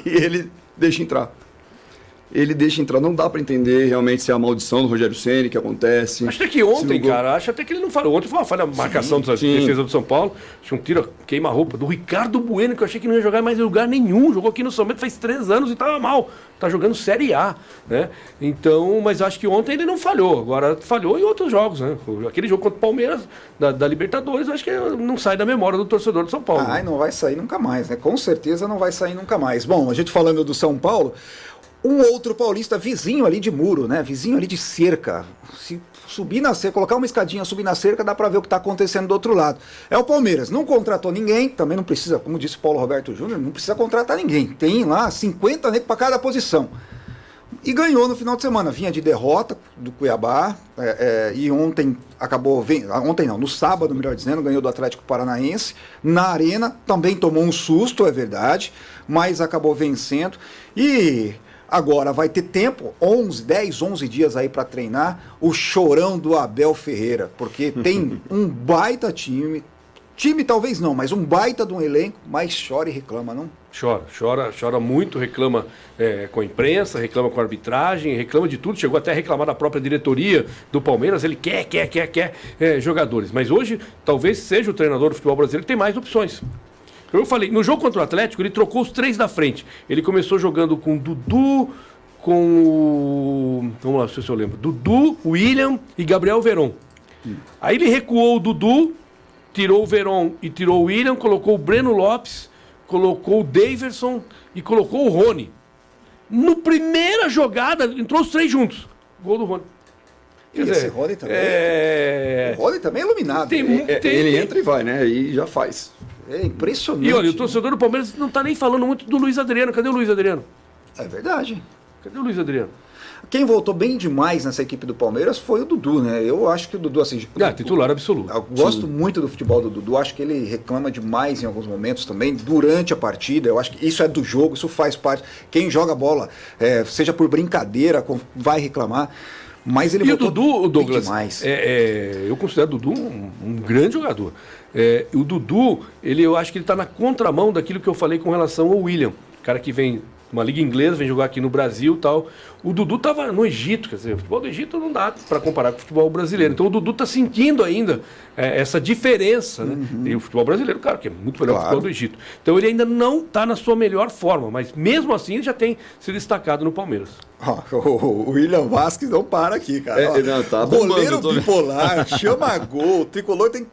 E ele deixa entrar. ele deixa entrar. Não dá para entender realmente se é a maldição do Rogério Ceni que acontece. Acho até que ontem, cara, acho até que ele não falou. Ontem foi uma falha marcação da defesa do São Paulo. Acho um tiro queima-roupa do Ricardo Bueno, que eu achei que não ia jogar mais em lugar nenhum. Jogou aqui no São Bento faz 3 anos e tava mal. Tá jogando Série A, né? Então, mas acho que ontem ele não falhou. Agora falhou em outros jogos, né? Aquele jogo contra o Palmeiras da Libertadores, acho que não sai da memória do torcedor do São Paulo. Ai, não vai sair nunca mais, né? Com certeza não vai sair nunca mais. Bom, a gente falando do São Paulo, um outro paulista vizinho ali de muro, né? Vizinho ali de cerca. Se subir na cerca, colocar uma escadinha, subir na cerca, dá pra ver o que tá acontecendo do outro lado. É o Palmeiras, não contratou ninguém, também não precisa, como disse o Paulo Roberto Júnior, não precisa contratar ninguém. Tem lá 50 negros pra cada posição. E ganhou no final de semana, vinha de derrota do Cuiabá, e ontem acabou, ontem não, no sábado, melhor dizendo, ganhou do Atlético Paranaense, na Arena, também tomou um susto, é verdade, mas acabou vencendo, e agora vai ter tempo, 10, 11 dias aí para treinar o chorão do Abel Ferreira, porque tem um baita time talvez não, mas um baita de um elenco, mas chora e reclama, não? Chora muito, reclama com a imprensa, reclama com a arbitragem, reclama de tudo, chegou até a reclamar da própria diretoria do Palmeiras, ele quer jogadores, mas hoje talvez seja o treinador do futebol brasileiro que tem mais opções. Eu falei, no jogo contra o Atlético, ele trocou os 3 da frente. Ele começou jogando com o Dudu, com o... Vamos lá, não sei se eu lembro. Dudu, William e Gabriel Veron. Aí ele recuou o Dudu, tirou o Veron e tirou o William, colocou o Breno Lopes, colocou o Daverson e colocou o Rony. No primeira jogada, entrou os 3 juntos. Gol do Rony. Quer dizer, esse Rony também o Rony também é iluminado. Ele entra e vai, né? E já faz. É impressionante. E olha, o torcedor do Palmeiras não tá nem falando muito do Luiz Adriano. Cadê o Luiz Adriano? É verdade. Cadê o Luiz Adriano? Quem voltou bem demais nessa equipe do Palmeiras foi o Dudu, né? Eu acho que o Dudu, assim... Titular absoluto. Eu gosto muito do futebol do Dudu, acho que ele reclama demais em alguns momentos também, durante a partida, eu acho que isso é do jogo, isso faz parte. Quem joga bola, seja por brincadeira, vai reclamar, mas ele voltou o Dudu, Douglas, demais. Eu considero o Dudu um grande jogador. O Dudu, eu acho que ele está na contramão daquilo que eu falei com relação ao William, cara que vem... uma liga inglesa, vem jogar aqui no Brasil e tal. O Dudu estava no Egito, quer dizer, o futebol do Egito não dá para comparar com o futebol brasileiro. Então o Dudu está sentindo ainda essa diferença, né? E o futebol brasileiro, claro, que é muito melhor que o futebol do Egito. Então ele ainda não está na sua melhor forma, mas mesmo assim ele já tem se destacado no Palmeiras. O William Vasquez não para aqui, cara. Não, tá goleiro bipolar, chama gol, o Tricolor tem que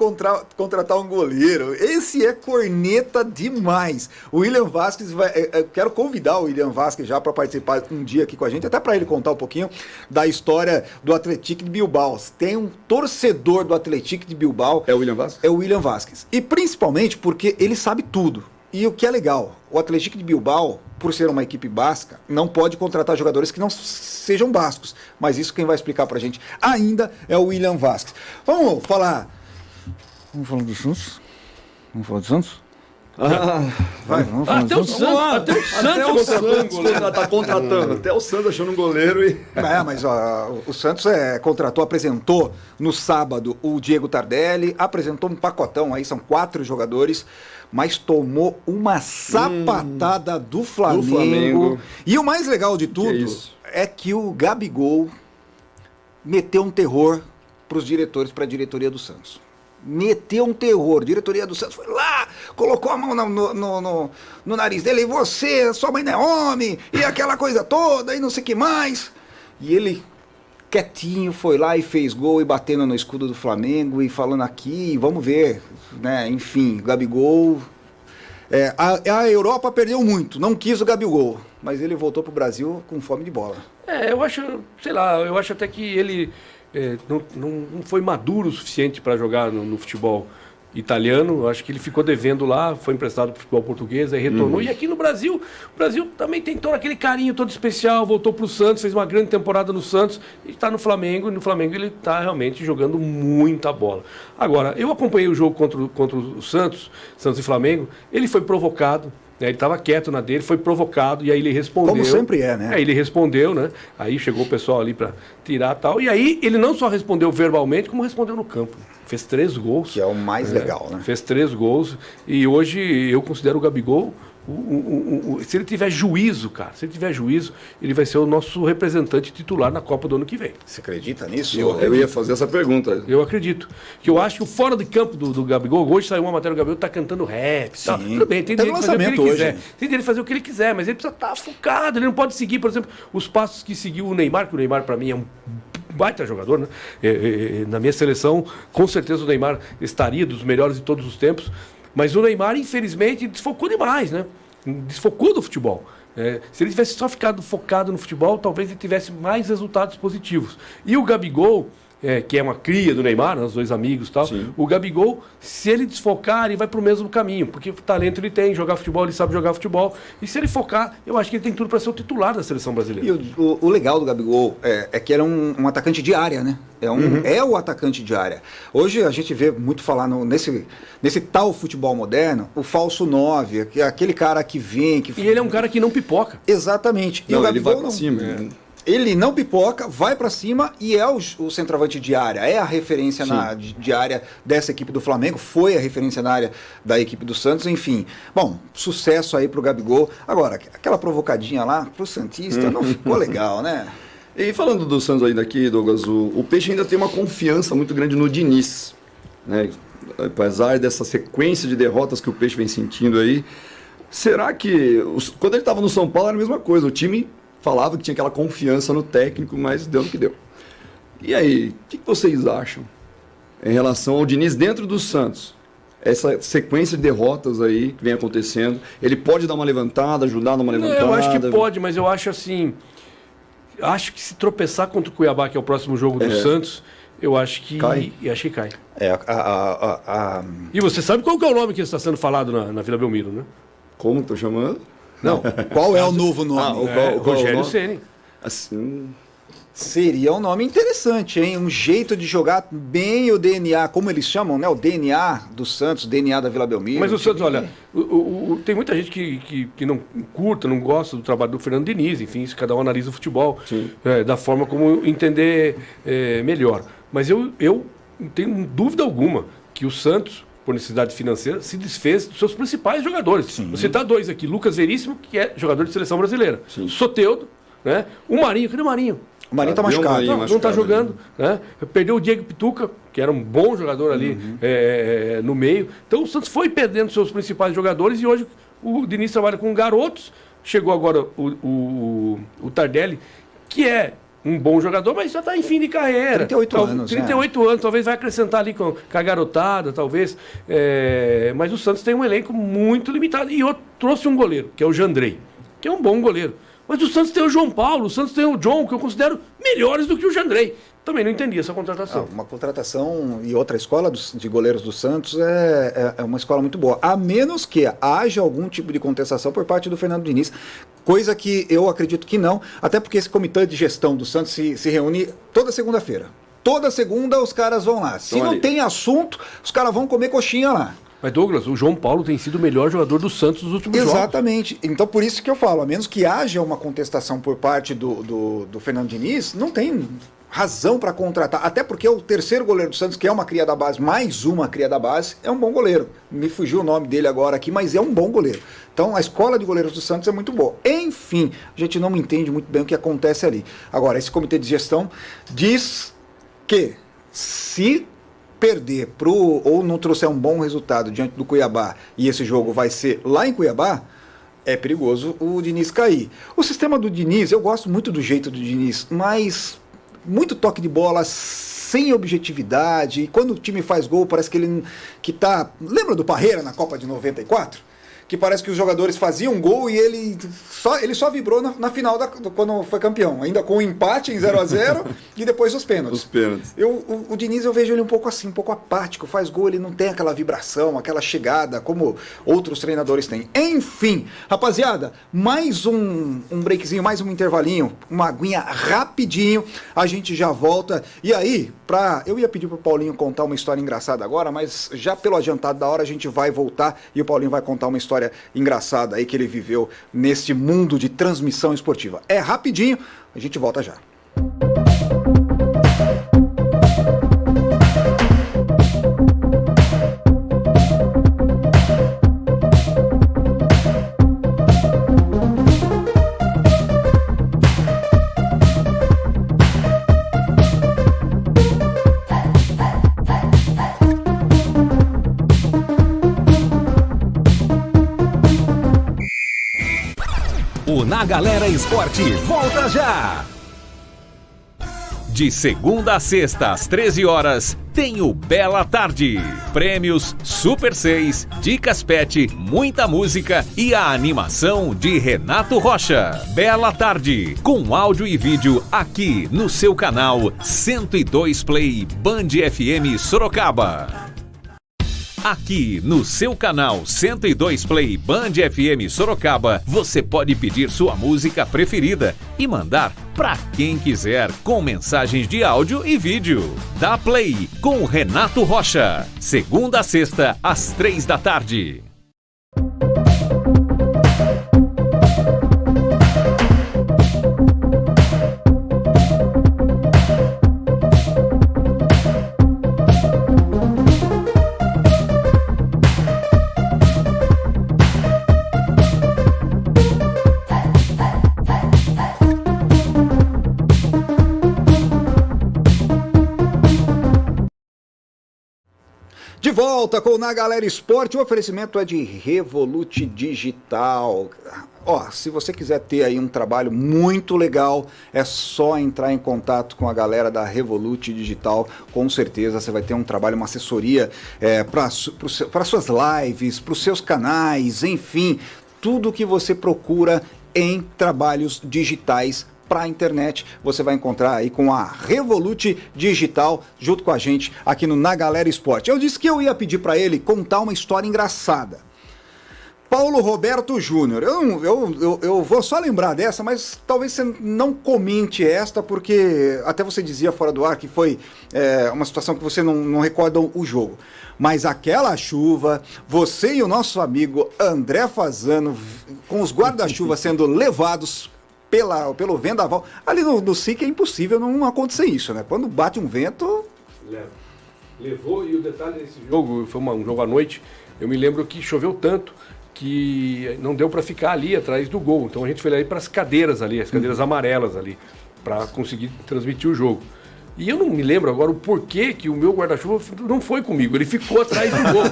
contratar um goleiro. Esse é corneta demais. O William Vasquez eu quero convidar o William Vasquez já para participar um dia aqui com a gente, até para ele contar um pouquinho da história do Atlético de Bilbao. Tem um torcedor do Atlético de Bilbao. É o William Vasquez? É o William Vasquez. E principalmente porque ele sabe tudo. E o que é legal, o Atlético de Bilbao, por ser uma equipe basca, não pode contratar jogadores que não sejam bascos. Mas isso quem vai explicar pra gente ainda é o William Vasquez. Vamos falar do Santos? Vamos falar do Santos? Vamos falar até o Santos tá contratando. Até o Santos achando um goleiro e... mas o Santos apresentou no sábado o Diego Tardelli, apresentou um pacotão aí, são 4 jogadores, mas tomou uma sapatada do Flamengo. E o mais legal de tudo é que o Gabigol meteu um terror para os diretores, para a diretoria do Santos. Meteu um terror. A diretoria do Santos foi lá, colocou a mão no nariz dele, e você, sua mãe não é homem, e aquela coisa toda, e não sei o que mais. E ele, quietinho, foi lá e fez gol, e batendo no escudo do Flamengo, e falando aqui, vamos ver, né? Enfim, Gabigol... a Europa perdeu muito, não quis o Gabigol, mas ele voltou pro Brasil com fome de bola. Eu acho até que ele... não foi maduro o suficiente para jogar no futebol italiano. Eu acho que ele ficou devendo lá, foi emprestado para o futebol português, aí retornou. E aqui no Brasil, o Brasil também tem todo aquele carinho todo especial, voltou para o Santos, fez uma grande temporada no Santos e está no Flamengo, e no Flamengo ele está realmente jogando muita bola. Agora, eu acompanhei o jogo contra o Santos e Flamengo, ele foi provocado. Ele estava quieto na dele, foi provocado, e aí ele respondeu. Como sempre né? Aí ele respondeu, né? Aí chegou o pessoal ali para tirar e tal. E aí ele não só respondeu verbalmente, como respondeu no campo. Fez 3 gols. Que é o mais legal, né? Fez 3 gols. E hoje eu considero o Gabigol Se ele tiver juízo, cara, ele vai ser o nosso representante titular na Copa do ano que vem. Você acredita nisso? Eu ia fazer essa pergunta. Eu acredito. Que eu acho que o fora de campo do Gabigol, hoje saiu uma matéria do Gabigol, tá cantando rap. Tal. Tudo bem, tem direito de fazer o que ele quiser. Tem direito de fazer o que ele quiser, mas ele precisa estar focado. Ele não pode seguir, por exemplo, os passos que seguiu o Neymar, que o Neymar, para mim, é um baita jogador, né? Na minha seleção, com certeza o Neymar estaria dos melhores de todos os tempos. Mas o Neymar, infelizmente, desfocou demais, né? Desfocou do futebol. Se ele tivesse só ficado focado no futebol, talvez ele tivesse mais resultados positivos. E o Gabigol, que é uma cria do Neymar, né, os dois amigos e tal, sim. O Gabigol, se ele desfocar, ele vai para o mesmo caminho, porque talento ele tem, jogar futebol, ele sabe jogar futebol, e se ele focar, eu acho que ele tem tudo para ser o titular da seleção brasileira. E o legal do Gabigol é que ele é um atacante de área, né? É o atacante de área. Hoje a gente vê muito falar nesse tal futebol moderno, o falso 9, que é aquele cara que vem... E ele é um cara que não pipoca. Exatamente. Não, e o Gabigol ele vai pra cima. Ele não pipoca, vai para cima e é o centroavante de área. É a referência de área dessa equipe do Flamengo, foi a referência na área da equipe do Santos, enfim. Bom, sucesso aí pro Gabigol. Agora, aquela provocadinha lá pro Santista não ficou legal, né? E falando do Santos ainda aqui, Douglas, o Peixe ainda tem uma confiança muito grande no Diniz, né? Apesar dessa sequência de derrotas que o Peixe vem sentindo aí, será que... Quando ele estava no São Paulo era a mesma coisa, o time... falava que tinha aquela confiança no técnico, mas deu no que deu. E aí, o que vocês acham em relação ao Diniz dentro do Santos? Essa sequência de derrotas aí que vem acontecendo, ele pode dar uma levantada, ajudar a dar uma levantada? Eu acho que pode, mas eu acho assim... Acho que se tropeçar contra o Cuiabá, que é o próximo jogo do Santos, eu acho que cai. E você sabe qual que é o nome que está sendo falado na Vila Belmiro, né? Como estou chamando? Não, qual é o novo nome? Rogério Ceni. Assim... Seria um nome interessante, hein? Um jeito de jogar bem o DNA, como eles chamam, né? O DNA do Santos, o DNA da Vila Belmiro. Mas o Santos, olha, tem muita gente que não curta, não gosta do trabalho do Fernando Diniz, enfim, isso cada um analisa o futebol da forma como entender melhor. Mas eu não tenho dúvida alguma que o Santos, por necessidade financeira, se desfez dos seus principais jogadores. Sim. Vou citar dois aqui. Lucas Veríssimo, que é jogador de seleção brasileira. Sim. Soteldo, né? O Marinho, cadê o Marinho? O Marinho tá machucado. Não tá jogando. Né? Perdeu o Diego Pituca, que era um bom jogador ali no meio. Então o Santos foi perdendo seus principais jogadores e hoje o Diniz trabalha com garotos. Chegou agora o Tardelli, que é um bom jogador, mas já está em fim de carreira. 38 anos. 38 anos, talvez vai acrescentar ali com a garotada, talvez. Mas o Santos tem um elenco muito limitado. E eu trouxe um goleiro, que é o Jandrei, que é um bom goleiro. Mas o Santos tem o João Paulo, o Santos tem o John, que eu considero melhores do que o Jandrei. Também não entendi essa contratação. Uma contratação e outra escola de goleiros do Santos é uma escola muito boa. A menos que haja algum tipo de contestação por parte do Fernando Diniz. Coisa que eu acredito que não, até porque esse comitê de gestão do Santos se reúne toda segunda-feira. Toda segunda os caras vão lá. Se não tem assunto, os caras vão comer coxinha lá. Mas Douglas, o João Paulo tem sido o melhor jogador do Santos nos últimos jogos. Exatamente. Então por isso que eu falo, a menos que haja uma contestação por parte do Fernando Diniz, não tem razão para contratar. Até porque o terceiro goleiro do Santos, que é uma cria da base, mais uma cria da base, é um bom goleiro. Me fugiu o nome dele agora aqui, mas é um bom goleiro. Então a escola de goleiros do Santos é muito boa. Enfim, a gente não entende muito bem o que acontece ali. Agora, esse comitê de gestão diz que se perder ou não trouxer um bom resultado diante do Cuiabá e esse jogo vai ser lá em Cuiabá, é perigoso o Diniz cair. O sistema do Diniz, eu gosto muito do jeito do Diniz, mas muito toque de bola sem objetividade, e quando o time faz gol parece que ele tá... Lembra do Parreira na Copa de 94? Que parece que os jogadores faziam gol e ele só vibrou na final quando foi campeão. Ainda com o empate em 0-0 e depois os pênaltis. O Diniz eu vejo ele um pouco assim, um pouco apático. Faz gol, ele não tem aquela vibração, aquela chegada como outros treinadores têm. Enfim, rapaziada, mais um breakzinho, mais um intervalinho, uma aguinha rapidinho. A gente já volta. E aí, eu ia pedir pro Paulinho contar uma história engraçada agora, mas já pelo adiantado da hora a gente vai voltar e o Paulinho vai contar uma história engraçada aí que ele viveu neste mundo de transmissão esportiva. É rapidinho, a gente volta já. O Na Galera Esporte volta já! De segunda a sexta, às 13 horas, tem o Bela Tarde. Prêmios, Super 6, dicas pet, muita música e a animação de Renato Rocha. Bela Tarde, com áudio e vídeo aqui no seu canal 102 Play Band FM Sorocaba. Aqui no seu canal 102 Play Band FM Sorocaba, você pode pedir sua música preferida e mandar para quem quiser com mensagens de áudio e vídeo. Dá Play com o Renato Rocha, segunda a sexta às 3 da tarde. De volta com o Na Galera Esporte, o oferecimento é de Revolut Digital. Ó, se você quiser ter aí um trabalho muito legal, é só entrar em contato com a galera da Revolut Digital. Com certeza você vai ter um trabalho, uma assessoria para suas lives, para os seus canais, enfim, tudo que você procura em trabalhos digitais para a internet, você vai encontrar aí com a Revolut Digital, junto com a gente aqui no Na Galera Esporte. Eu disse que eu ia pedir para ele contar uma história engraçada. Paulo Roberto Júnior, eu vou só lembrar dessa, mas talvez você não comente esta, porque até você dizia fora do ar que foi uma situação que você não recorda o jogo. Mas aquela chuva, você e o nosso amigo André Fazano, com os guarda-chuva sendo levados pelo vendaval, ali no SIC é impossível não acontecer isso, né? Quando bate um vento... Levou, e o detalhe desse jogo, foi um jogo à noite, eu me lembro que choveu tanto que não deu para ficar ali atrás do gol, então a gente foi ali para as cadeiras ali, as cadeiras amarelas ali, para conseguir transmitir o jogo. E eu não me lembro agora o porquê que o meu guarda-chuva não foi comigo, ele ficou atrás do gol.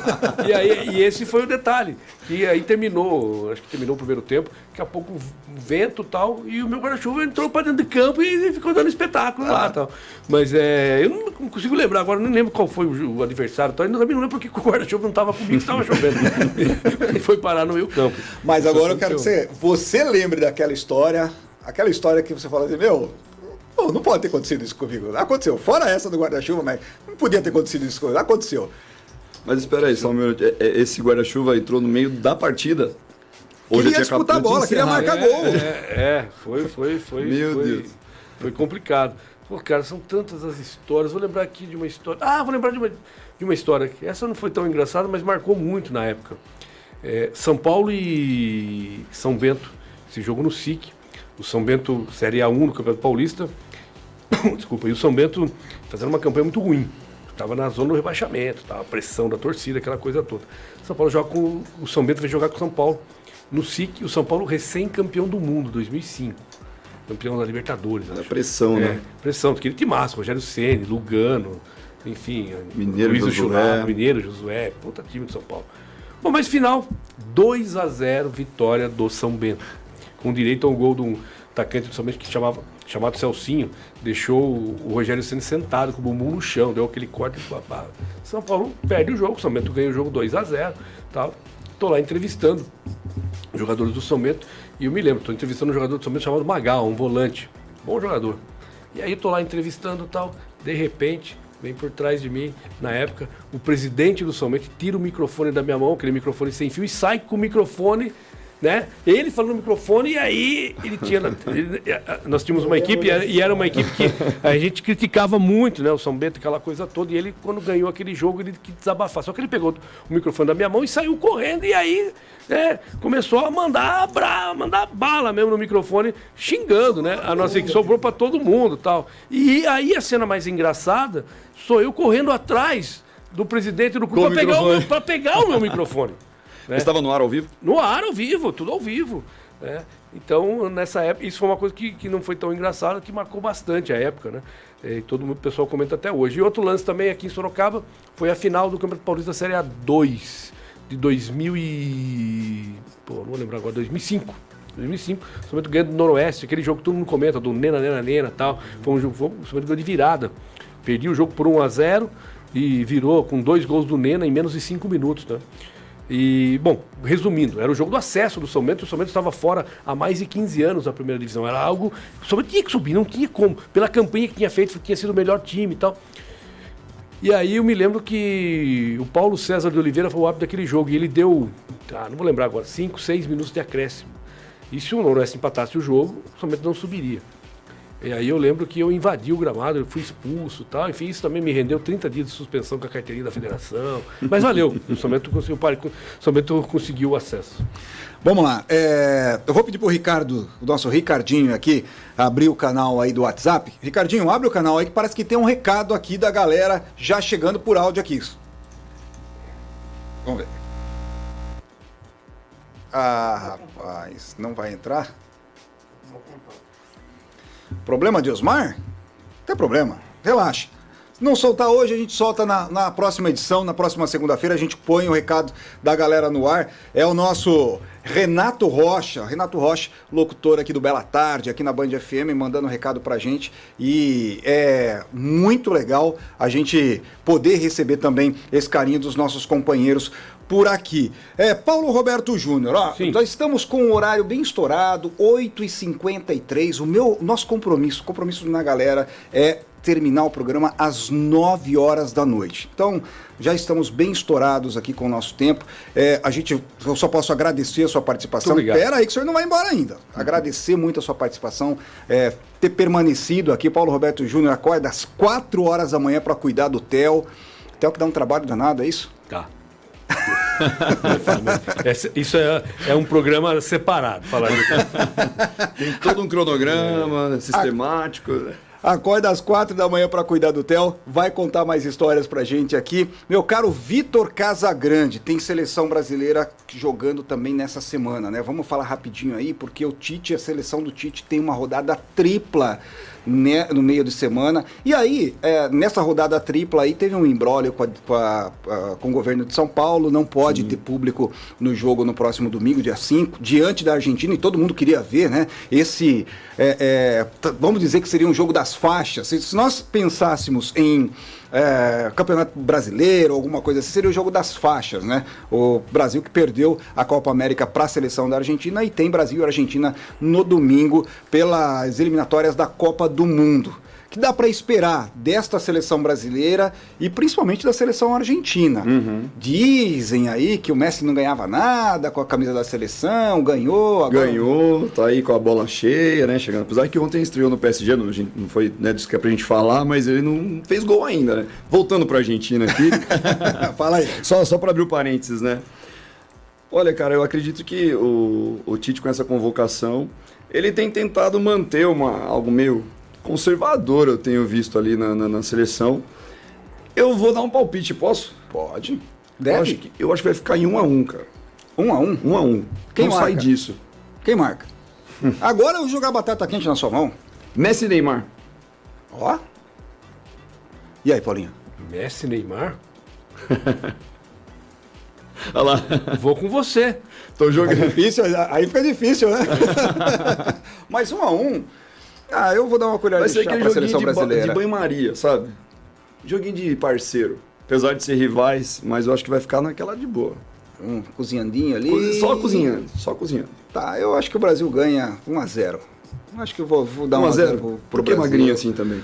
E esse foi o detalhe, que aí terminou, acho que terminou o primeiro tempo, daqui a pouco vento e tal, e o meu guarda-chuva entrou para dentro de campo e ficou dando espetáculo lá e tal. Mas eu não consigo lembrar agora, não lembro qual foi o adversário, tal, eu também não lembro porque o guarda-chuva não estava comigo, estava chovendo. Ele foi parar no meio campo. Mas agora eu quero que você lembre daquela história que você fala assim, não pode ter acontecido isso comigo. Aconteceu. Fora essa do guarda-chuva, mas não podia ter acontecido isso comigo. Aconteceu. Mas espera aí, só um minuto. Esse guarda-chuva entrou no meio da partida? Queria disputar a bola, queria marcar gol. Foi. Meu Deus. Foi complicado. Pô, cara, são tantas as histórias. Vou lembrar aqui de uma história. Vou lembrar de uma história. Essa não foi tão engraçada, mas marcou muito na época. São Paulo e São Bento. Esse jogo no SIC. O São Bento, Série A1 no Campeonato Paulista. Desculpa, e o São Bento fazendo uma campanha muito ruim. Estava na zona do rebaixamento, tava a pressão da torcida, aquela coisa toda. São Paulo joga com o São Bento, vai jogar com o São Paulo no SIC, o São Paulo recém-campeão do mundo, 2005. Campeão da Libertadores. A pressão, né? Pressão, aquele timaço, Rogério Ceni, Lugano, enfim, Mineiro, Luiz Josué. Mineiro, Josué, puta time do São Paulo. Bom, mas final, 2-0, vitória do São Bento. Com direito a um gol de um atacante do São Bento chamado Celcinho, deixou o Rogério Ceni sentado com o bumbum no chão, deu aquele corte e babado. São Paulo perde o jogo, o São Bento ganha o jogo 2-0, tal. Tô lá entrevistando jogadores do São Bento, e eu me lembro, tô entrevistando um jogador do São Bento chamado Magal, um volante, bom jogador. E aí tô lá entrevistando e tal, de repente, vem por trás de mim, na época, o presidente do São Bento tira o microfone da minha mão, aquele microfone sem fio, e sai com o microfone, né? Ele falou no microfone, e aí nós tínhamos uma equipe, e era uma equipe que a gente criticava muito, né? O São Bento, aquela coisa toda, e ele, quando ganhou aquele jogo, ele quis desabafar. Só que ele pegou o microfone da minha mão e saiu correndo, e aí começou a mandar bala mesmo no microfone, xingando, né? A nossa equipe sobrou para todo mundo, tal. E aí a cena mais engraçada sou eu correndo atrás do presidente do clube para pegar o meu microfone. Você estava no ar ao vivo? No ar, ao vivo, tudo ao vivo. Né? Então, nessa época, isso foi uma coisa que não foi tão engraçada, que marcou bastante a época, né? E todo mundo, o pessoal comenta até hoje. E outro lance também aqui em Sorocaba foi a final do Campeonato Paulista Série A2 de 2005. 2005, o São Bento ganha do Noroeste, aquele jogo que todo mundo comenta, do Nena e tal. Foi um jogo, o São Bento ganhou de virada. Perdi o jogo por 1-0 e virou com 2 gols do Nena em menos de 5 minutos, né? E, bom, resumindo, era o jogo do acesso do São Bento, o São Bento estava fora há mais de 15 anos da primeira divisão. Era algo, o São Bento tinha que subir, não tinha como. Pela campanha que tinha feito, tinha sido o melhor time e tal. E aí eu me lembro que o Paulo César de Oliveira foi o árbitro daquele jogo e ele deu, não vou lembrar agora, 5, 6 minutos de acréscimo. E se o Noroeste empatasse o jogo, o São Bento não subiria. E aí eu lembro que eu invadi o gramado, eu fui expulso e tal. Enfim, isso também me rendeu 30 dias de suspensão com a carteirinha da federação. Mas valeu, o São Bento conseguiu o acesso. Vamos lá, eu vou pedir pro Ricardo, o nosso Ricardinho aqui, abrir o canal aí do WhatsApp. Ricardinho, abre o canal aí que parece que tem um recado aqui da galera já chegando por áudio aqui. Vamos ver. Ah, rapaz, não vai entrar? Problema de Osmar? Não tem problema, relaxa. Se não soltar hoje, a gente solta na próxima edição, na próxima segunda-feira, a gente põe o recado da galera no ar. É o nosso Renato Rocha, locutor aqui do Bela Tarde, aqui na Band FM, mandando um recado pra gente. E é muito legal a gente poder receber também esse carinho dos nossos companheiros por aqui. Paulo Roberto Júnior, ó, nós estamos com um horário bem estourado, 8h53. Nosso compromisso na galera é terminar o programa às 9 horas da noite. Então, já estamos bem estourados aqui com o nosso tempo. Eu só posso agradecer a sua participação. Espera aí que o senhor não vai embora ainda. Agradecer muito a sua participação, ter permanecido aqui. Paulo Roberto Júnior acorda às 4 horas da manhã para cuidar do Theo. Theo que dá um trabalho danado, é isso? Tá. Isso é um programa separado. Falar Tem todo um cronograma sistemático. Acorda às 4 da manhã para cuidar do Theo, vai contar mais histórias pra gente aqui. Meu caro Vitor Casagrande, tem seleção brasileira jogando também nessa semana, né? Vamos falar rapidinho aí, porque a seleção do Tite tem uma rodada tripla, né, no meio de semana. E aí, nessa rodada tripla aí, teve um imbróglio com o governo de São Paulo, não pode ter público no jogo no próximo domingo, dia 5, diante da Argentina, e todo mundo queria ver, né? Vamos dizer que seria um jogo das faixas. Se nós pensássemos em Campeonato Brasileiro, alguma coisa assim, seria o jogo das faixas, né? O Brasil que perdeu a Copa América para a seleção da Argentina, e tem Brasil e Argentina no domingo pelas eliminatórias da Copa do Mundo. Que dá para esperar desta seleção brasileira e principalmente da seleção argentina. Dizem aí que o Messi não ganhava nada com a camisa da seleção, ganhou. Ganhou, tá aí com a bola cheia, né? Chegando. Apesar que ontem estreou no PSG, não foi, né, disso que é pra gente falar, mas ele não fez gol ainda, né? Voltando pra Argentina aqui. Fala aí. Só para abrir o parênteses, né? Olha, cara, eu acredito que o Tite, com essa convocação, ele tem tentado manter algo meio conservador, eu tenho visto ali na seleção. Eu vou dar um palpite, posso? Pode. Deve? Eu acho que vai ficar em 1-1, cara. 1-1? 1-1. Quem não marca? sai disso. Quem marca? Agora eu vou jogar batata quente na sua mão. Messi e Neymar. Ó. E aí, Paulinho? Messi, Neymar? Olha lá. Vou com você. Tô jogando. Difícil, aí fica difícil, né? Mas 1-1. Eu vou dar uma colher vai de ser chá aquele pra seleção joguinho brasileira. de banho-maria, sabe? Joguinho de parceiro. Apesar de ser rivais, mas eu acho que vai ficar naquela de boa. Cozinhandinho ali. Só cozinhando, só cozinhando. Tá, eu acho que o Brasil ganha 1-0. Acho que eu vou dar 1-0 pro Por que Brasil. magrinho assim também?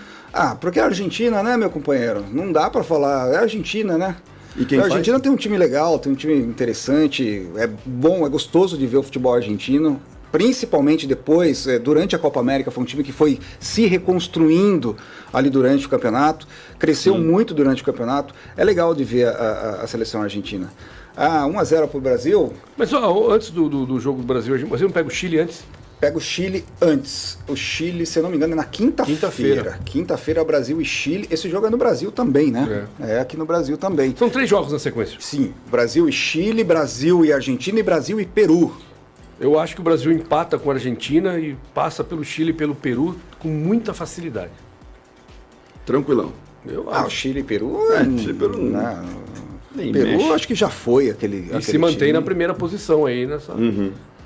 Porque é a Argentina, né, meu companheiro? Não dá pra falar. É a Argentina, né? E quem a Argentina tem um time legal, tem um time interessante. É bom, é gostoso de ver o futebol argentino. Principalmente depois, durante a Copa América, foi um time que foi se reconstruindo ali durante o campeonato, cresceu muito durante o campeonato. É legal de ver a seleção argentina. 1-0 pro Brasil. Mas antes do jogo do Brasil, você não pega o Chile antes? Pega o Chile antes. O Chile, se eu não me engano, é na quinta-feira. Quinta-feira, Brasil e Chile. Esse jogo é no Brasil também, né? É aqui no Brasil também. São 3 jogos na sequência. Sim, Brasil e Chile, Brasil e Argentina e Brasil e Peru. Eu acho que o Brasil empata com a Argentina e passa pelo Chile e pelo Peru com muita facilidade. Tranquilão. Eu acho. O Chile e Peru... Chile e Peru Peru acho que já foi aquele se mantém time. na primeira posição aí nessa...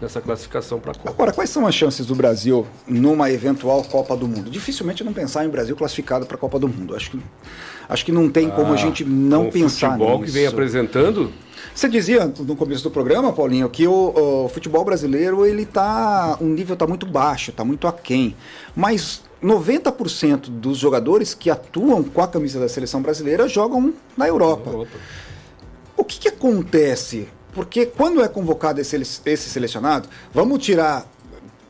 nessa classificação para a Copa. Agora, quais são as chances do Brasil numa eventual Copa do Mundo? Dificilmente não pensar em Brasil classificado para a Copa do Mundo. Acho que não tem como a gente não pensar nisso. O futebol que vem apresentando... Você dizia no começo do programa, Paulinho, que o futebol brasileiro, o nível está muito baixo, está muito aquém. Mas 90% dos jogadores que atuam com a camisa da seleção brasileira jogam na Europa. O que acontece? Porque quando é convocado esse selecionado, vamos tirar...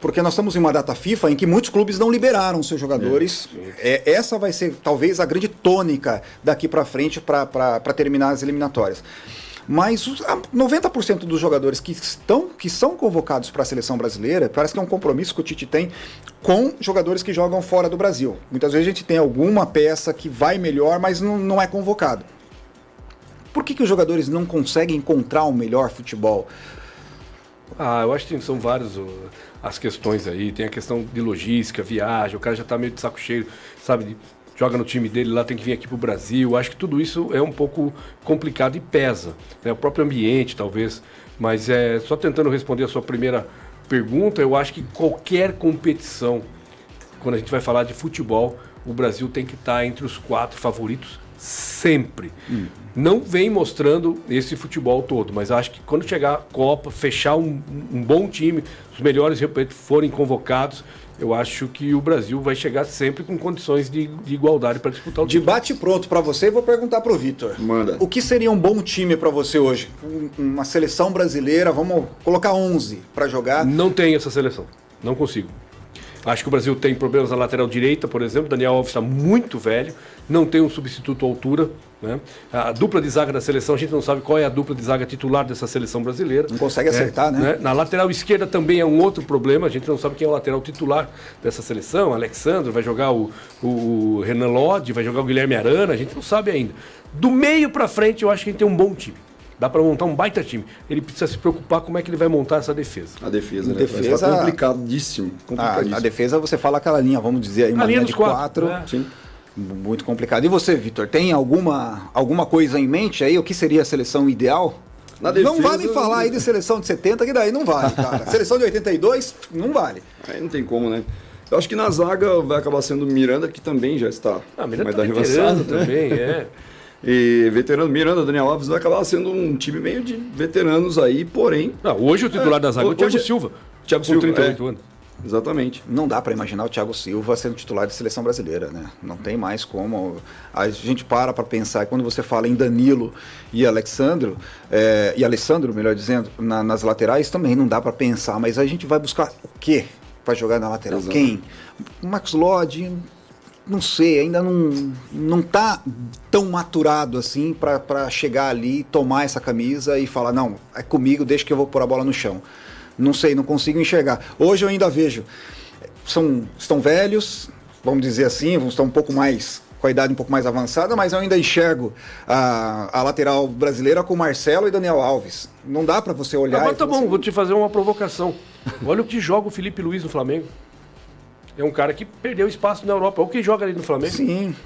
Porque nós estamos em uma data FIFA em que muitos clubes não liberaram seus jogadores. Essa vai ser talvez a grande tônica daqui para frente para terminar as eliminatórias. Mas 90% dos jogadores que são convocados para a seleção brasileira, parece que é um compromisso que o Tite tem com jogadores que jogam fora do Brasil. Muitas vezes a gente tem alguma peça que vai melhor, mas não é convocado. Por que os jogadores não conseguem encontrar o melhor futebol? Eu acho que são várias as questões aí. Tem a questão de logística, viagem, o cara já está meio de saco cheio, sabe? Joga no time dele lá, tem que vir aqui para o Brasil. Acho que tudo isso é um pouco complicado e pesa, né? O próprio ambiente, talvez. Mas só tentando responder a sua primeira pergunta, eu acho que qualquer competição, quando a gente vai falar de futebol, o Brasil tem que estar entre os 4 favoritos sempre. Não vem mostrando esse futebol todo, mas acho que quando chegar a Copa, fechar um bom time, os melhores forem convocados, eu acho que o Brasil vai chegar sempre com condições de igualdade para disputar o título. Debate pronto para você e vou perguntar para o Vitor. Manda. O que seria um bom time para você hoje? Uma seleção brasileira, vamos colocar 11 para jogar? Não tem essa seleção, não consigo. Acho que o Brasil tem problemas na lateral direita, por exemplo. Daniel Alves está muito velho, não tem um substituto à altura, né? A dupla de zaga da seleção, a gente não sabe qual é a dupla de zaga titular dessa seleção brasileira. Não consegue acertar, né? Na lateral esquerda também é um outro problema, a gente não sabe quem é o lateral titular dessa seleção. Alexandre, vai jogar o Renan Lodge, vai jogar o Guilherme Arana, a gente não sabe ainda. Do meio para frente, eu acho que a gente tem um bom time. Dá para montar um baita time. Ele precisa se preocupar como é que ele vai montar essa defesa. A defesa, né? Defesa... Tá complicadíssimo. A defesa, você fala aquela linha, vamos dizer aí, uma linha de 4. Sim. Muito complicado. E você, Vitor, tem alguma coisa em mente aí? O que seria a seleção ideal? Na defesa, não vale falar aí de seleção de 70, que daí não vale, cara. Seleção de 82, não vale. Aí não tem como, né? Eu acho que na zaga vai acabar sendo Miranda, que também já está. Miranda tá veterano também, E veterano Miranda, Daniel Alves vai acabar sendo um time meio de veteranos aí, porém... hoje o titular da zaga é o Thiago Silva. Thiago com Silva, 38 anos. Exatamente. Não dá para imaginar o Thiago Silva sendo titular de seleção brasileira, né? Não tem mais como. A gente para pensar, quando você fala em Danilo e Alexandro, melhor dizendo, nas laterais também não dá para pensar, mas a gente vai buscar o quê para jogar na lateral? Exato. Quem? O Max Lodge... Não sei, ainda não tá tão maturado assim para chegar ali, tomar essa camisa e falar, não, é comigo, deixa que eu vou pôr a bola no chão. Não sei, não consigo enxergar. Hoje eu ainda vejo, estão velhos, vamos dizer assim, estão um pouco mais, com a idade um pouco mais avançada, mas eu ainda enxergo a lateral brasileira com Marcelo e Daniel Alves. Não dá para você olhar... Mas tá bom, vou te fazer uma provocação. Olha o que joga o Felipe Luiz no Flamengo. É um cara que perdeu espaço na Europa. O que joga ali no Flamengo? Sim.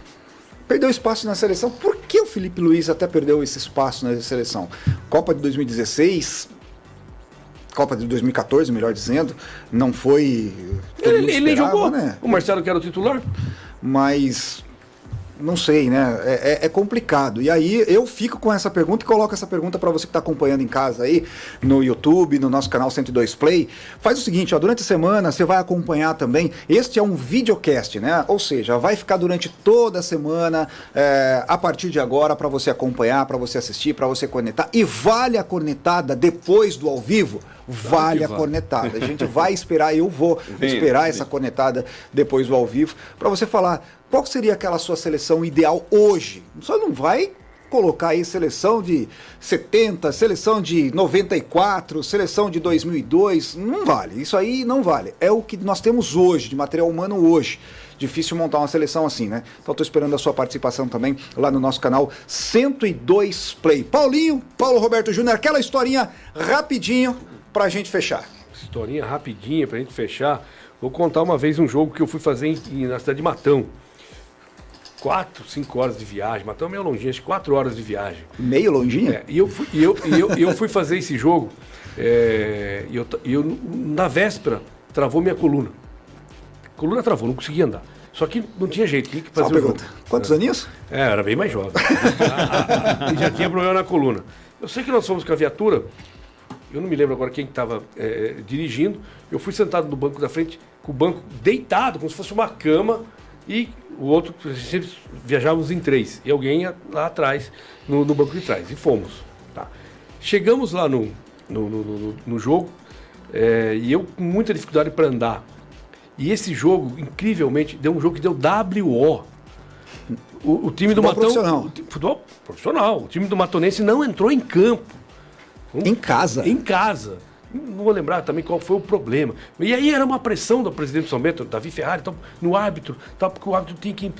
Perdeu espaço na seleção. Por que o Felipe Luiz até perdeu esse espaço na seleção? Copa de 2016, Copa de 2014, melhor dizendo, não foi... Ele nem jogou, né? O Marcelo que era o titular. Mas... Não sei, né? É complicado. E aí eu fico com essa pergunta e coloco essa pergunta para você que está acompanhando em casa aí, no YouTube, no nosso canal 102 Play. Faz o seguinte, durante a semana você vai acompanhar também. Este é um videocast, né? Ou seja, vai ficar durante toda a semana, a partir de agora, para você acompanhar, para você assistir, para você conectar. E vale a cornetada depois do ao vivo? Vale a cornetada. A gente vai esperar, eu vou esperar essa cornetada depois do ao vivo, para você falar qual seria aquela sua seleção ideal hoje. Só não vai colocar aí seleção de 70, seleção de 94, seleção de 2002, não vale. Isso aí não vale. É o que nós temos hoje, de material humano hoje. Difícil montar uma seleção assim, né? Então estou esperando a sua participação também lá no nosso canal 102 Play. Paulo Roberto Júnior, aquela historinha rapidinho pra gente fechar. Historinha rapidinha pra gente fechar. Vou contar uma vez um jogo que eu fui fazer na cidade de Matão. 4, 5 horas de viagem. Matão é meio longinho, acho que 4 horas de viagem. Meio longinho? E eu fui fazer esse jogo, na véspera, travou minha coluna. A coluna travou, não conseguia andar. Só que não tinha jeito, tinha que fazer Só uma pergunta. Quantos aninhos? Era bem mais jovem. E já tinha problema na coluna. Eu sei que nós fomos com a viatura, eu não me lembro agora quem estava dirigindo, eu fui sentado no banco da frente, com o banco deitado, como se fosse uma cama, e o outro, sempre viajávamos em 3, e alguém ia lá atrás, no banco de trás, e fomos. Tá. Chegamos lá no jogo, e eu com muita dificuldade para andar. E esse jogo, incrivelmente, deu um jogo que deu WO. O time do Matão... Profissional. Futebol profissional. O time do Matonense não entrou em campo. Em casa? Em casa. Não vou lembrar também qual foi o problema. E aí era uma pressão do presidente do São Bento, Davi Ferrari, então, no árbitro, porque o árbitro tinha que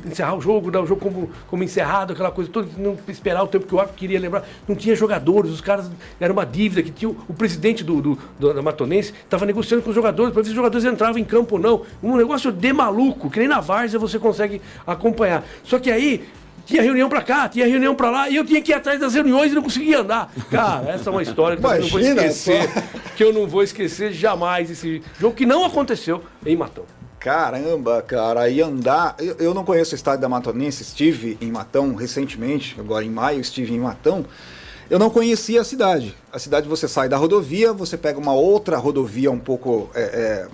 encerrar o jogo, dar o jogo como encerrado, aquela coisa toda, não esperar o tempo que o árbitro queria lembrar. Não tinha jogadores, os caras, era uma dívida que tinha o presidente da Matonense, estava negociando com os jogadores, para ver se os jogadores entravam em campo ou não. Um negócio de maluco, que nem na várzea você consegue acompanhar. Só que aí... tinha reunião pra cá, tinha reunião pra lá, e eu tinha que ir atrás das reuniões e não conseguia andar. Cara, essa é uma história que eu não vou esquecer, que eu não vou esquecer jamais, esse jogo que não aconteceu em Matão. Caramba, cara, e andar... Eu não conheço o estádio da Matonense, estive em Matão recentemente, agora em maio estive em Matão. Eu não conhecia a cidade. A cidade você sai da rodovia, você pega uma outra rodovia um pouco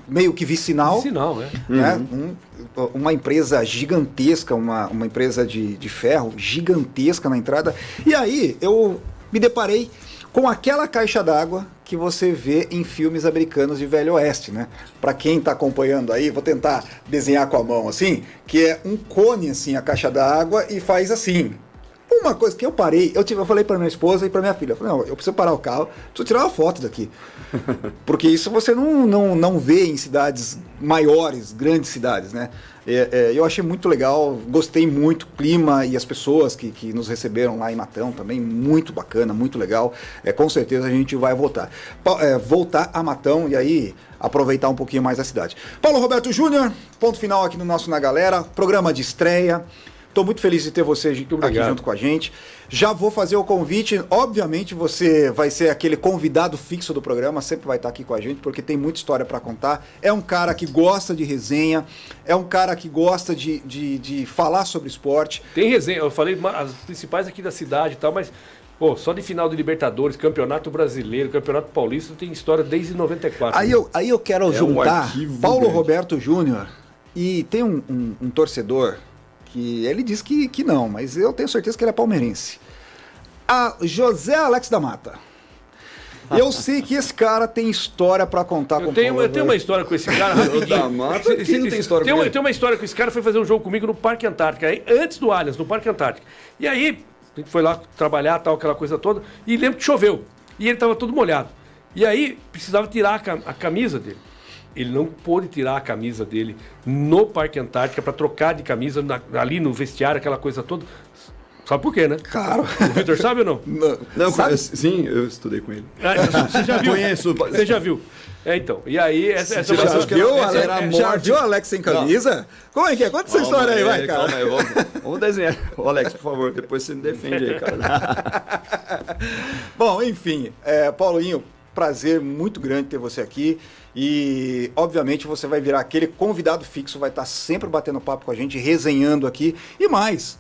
meio que vicinal. Vicinal, né? Uma empresa gigantesca, uma empresa de ferro gigantesca na entrada. E aí eu me deparei com aquela caixa d'água que você vê em filmes americanos de Velho Oeste, né? Para quem está acompanhando aí, vou tentar desenhar com a mão assim, que é um cone assim, a caixa d'água e faz assim. Uma coisa que eu parei, eu falei para minha esposa e para minha filha, eu falei, não, eu preciso parar o carro, preciso tirar uma foto daqui. Porque isso você não vê em cidades maiores, grandes cidades, né? Eu achei muito legal, gostei muito, o clima e as pessoas que nos receberam lá em Matão também, muito bacana, muito legal. Com certeza a gente vai voltar a Matão e aí aproveitar um pouquinho mais a cidade. Paulo Roberto Júnior, ponto final aqui no nosso Na Galera, programa de estreia. Estou muito feliz de ter você aqui junto com a gente. Já vou fazer o convite. Obviamente você vai ser aquele convidado fixo do programa, sempre vai estar aqui com a gente, porque tem muita história para contar. É um cara que gosta de resenha, é um cara que gosta de falar sobre esporte. Tem resenha, eu falei as principais aqui da cidade e tal, mas... Pô, só de final de Libertadores, Campeonato Brasileiro, Campeonato Paulista, tem história desde 94. Aí eu quero juntar Paulo grande. Roberto Júnior e tem um torcedor... que ele diz que não, mas eu tenho certeza que ele é palmeirense. A José Alex da Mata. Eu sei que esse cara tem história pra contar com o Paulo. Eu tenho uma história com esse cara rapidinho. Da Mata, quem não tem história com ele? Tem uma história com esse cara, foi fazer um jogo comigo no Parque Antártica, antes do Allianz, no Parque Antártica. E aí, a gente foi lá trabalhar, tal, aquela coisa toda, e lembro que choveu. E ele tava todo molhado. E aí, precisava tirar a camisa dele. Ele não pôde tirar a camisa dele no Parque Antártica para trocar de camisa ali no vestiário, aquela coisa toda. Sabe por quê, né? Claro. O Vitor sabe ou não? Não, sim, eu estudei com ele. Você já viu? Conheço. Você já viu? Então, e aí... Você já viu o Alex sem camisa? Não. Como é que é? Conta essa história aí, vai, cara. Calma aí, vamos desenhar. Ô, Alex, por favor, depois você me defende aí, cara. Bom, enfim, Paulinho, prazer muito grande ter você aqui. E, obviamente, você vai virar aquele convidado fixo, vai estar sempre batendo papo com a gente, resenhando aqui. E mais,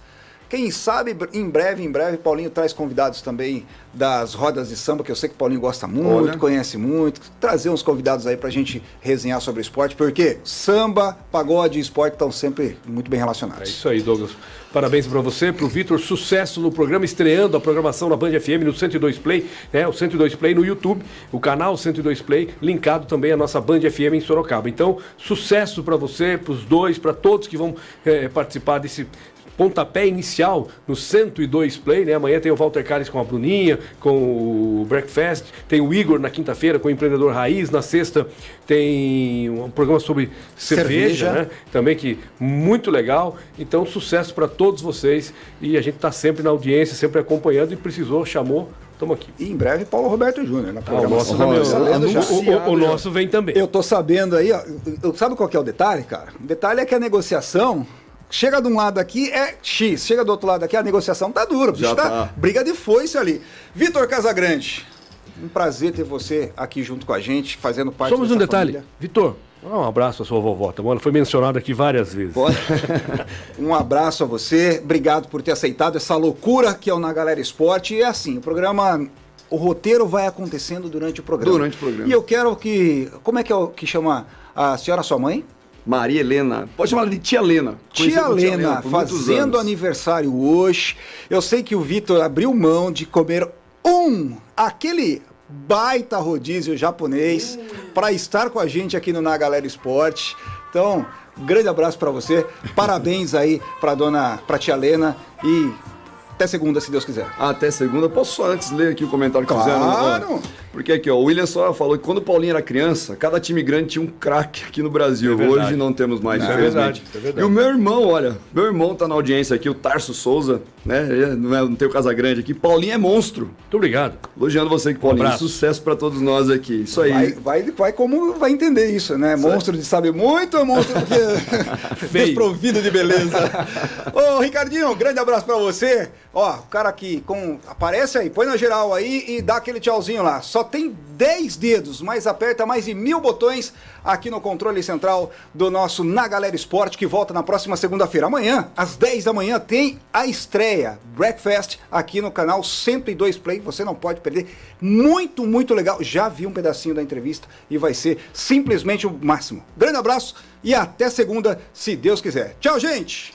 quem sabe, em breve, Paulinho traz convidados também das rodas de samba, que eu sei que o Paulinho gosta muito, conhece muito. Trazer uns convidados aí pra gente resenhar sobre esporte, porque samba, pagode e esporte estão sempre muito bem relacionados. É isso aí, Douglas. Parabéns para você, para o Vitor, sucesso no programa, estreando a programação na Band FM no 102 Play, né? O 102 Play no YouTube, o canal 102 Play, linkado também à nossa Band FM em Sorocaba. Então, sucesso para você, para os dois, para todos que vão participar desse pontapé inicial no 102 Play, né? Amanhã tem o Walter Carles com a Bruninha, com o Breakfast, tem o Igor na quinta-feira com o Empreendedor Raiz, na sexta tem um programa sobre cerveja, né? Também que muito legal. Então, sucesso para todos vocês e a gente está sempre na audiência, sempre acompanhando e precisou, chamou, estamos aqui. E em breve Paulo Roberto Júnior na programação. O nosso vem também. Eu tô sabendo aí, ó, sabe qual que é o detalhe, cara? O detalhe é que a negociação chega de um lado aqui é X, chega do outro lado aqui a negociação tá dura, bicho, Já tá. briga de foice ali. Vitor Casagrande, um prazer ter você aqui junto com a gente, fazendo parte Somos um dessa detalhe. família. Vitor, um abraço à sua vovó, tá bom? Ela foi mencionada aqui várias vezes. Um abraço a você, obrigado por ter aceitado essa loucura que é o Na Galera Esporte. E é assim, o roteiro vai acontecendo durante o programa. Durante o programa. E eu quero que, como é que chama a senhora, sua mãe? Maria Helena, pode chamar ela de Tia Lena. Tia Conhecida como Lena, por muitos fazendo anos. aniversário hoje. Eu sei que o Vitor abriu mão de comer aquele baita rodízio japonês para estar com a gente aqui no Na Galera Esporte. Então, um grande abraço para você. Parabéns aí pra tia Lena e até segunda, se Deus quiser. Até segunda. Posso só antes ler aqui o comentário que fizeram? Claro! Ó, porque aqui, ó, o William só falou que quando o Paulinho era criança, cada time grande tinha um craque aqui no Brasil. É verdade. Hoje não temos mais, É infelizmente. verdade, é verdade. E o meu irmão, olha, meu irmão tá na audiência aqui, o Tarso Souza, né? Não tem o Casagrande aqui. Paulinho é monstro. Muito obrigado. Elogiando você aqui, Paulinho. abraço. Sucesso pra todos nós aqui. Isso aí. Vai como vai entender isso, né? Monstro de saber muito ou monstro porque desprovido de beleza? Ô, Ricardinho, um grande abraço pra você. Ó, o cara aqui, aparece aí, põe na geral aí e dá aquele tchauzinho lá. Só tem 10 dedos, mas aperta mais de 1000 botões aqui no controle central do nosso Na Galera Esporte, que volta na próxima segunda-feira. Amanhã, às 10 da manhã, tem a estreia, Breakfast, aqui no canal 102 Play. Você não pode perder. Muito, muito legal. Já vi um pedacinho da entrevista e vai ser simplesmente o máximo. Grande abraço e até segunda, se Deus quiser. Tchau, gente!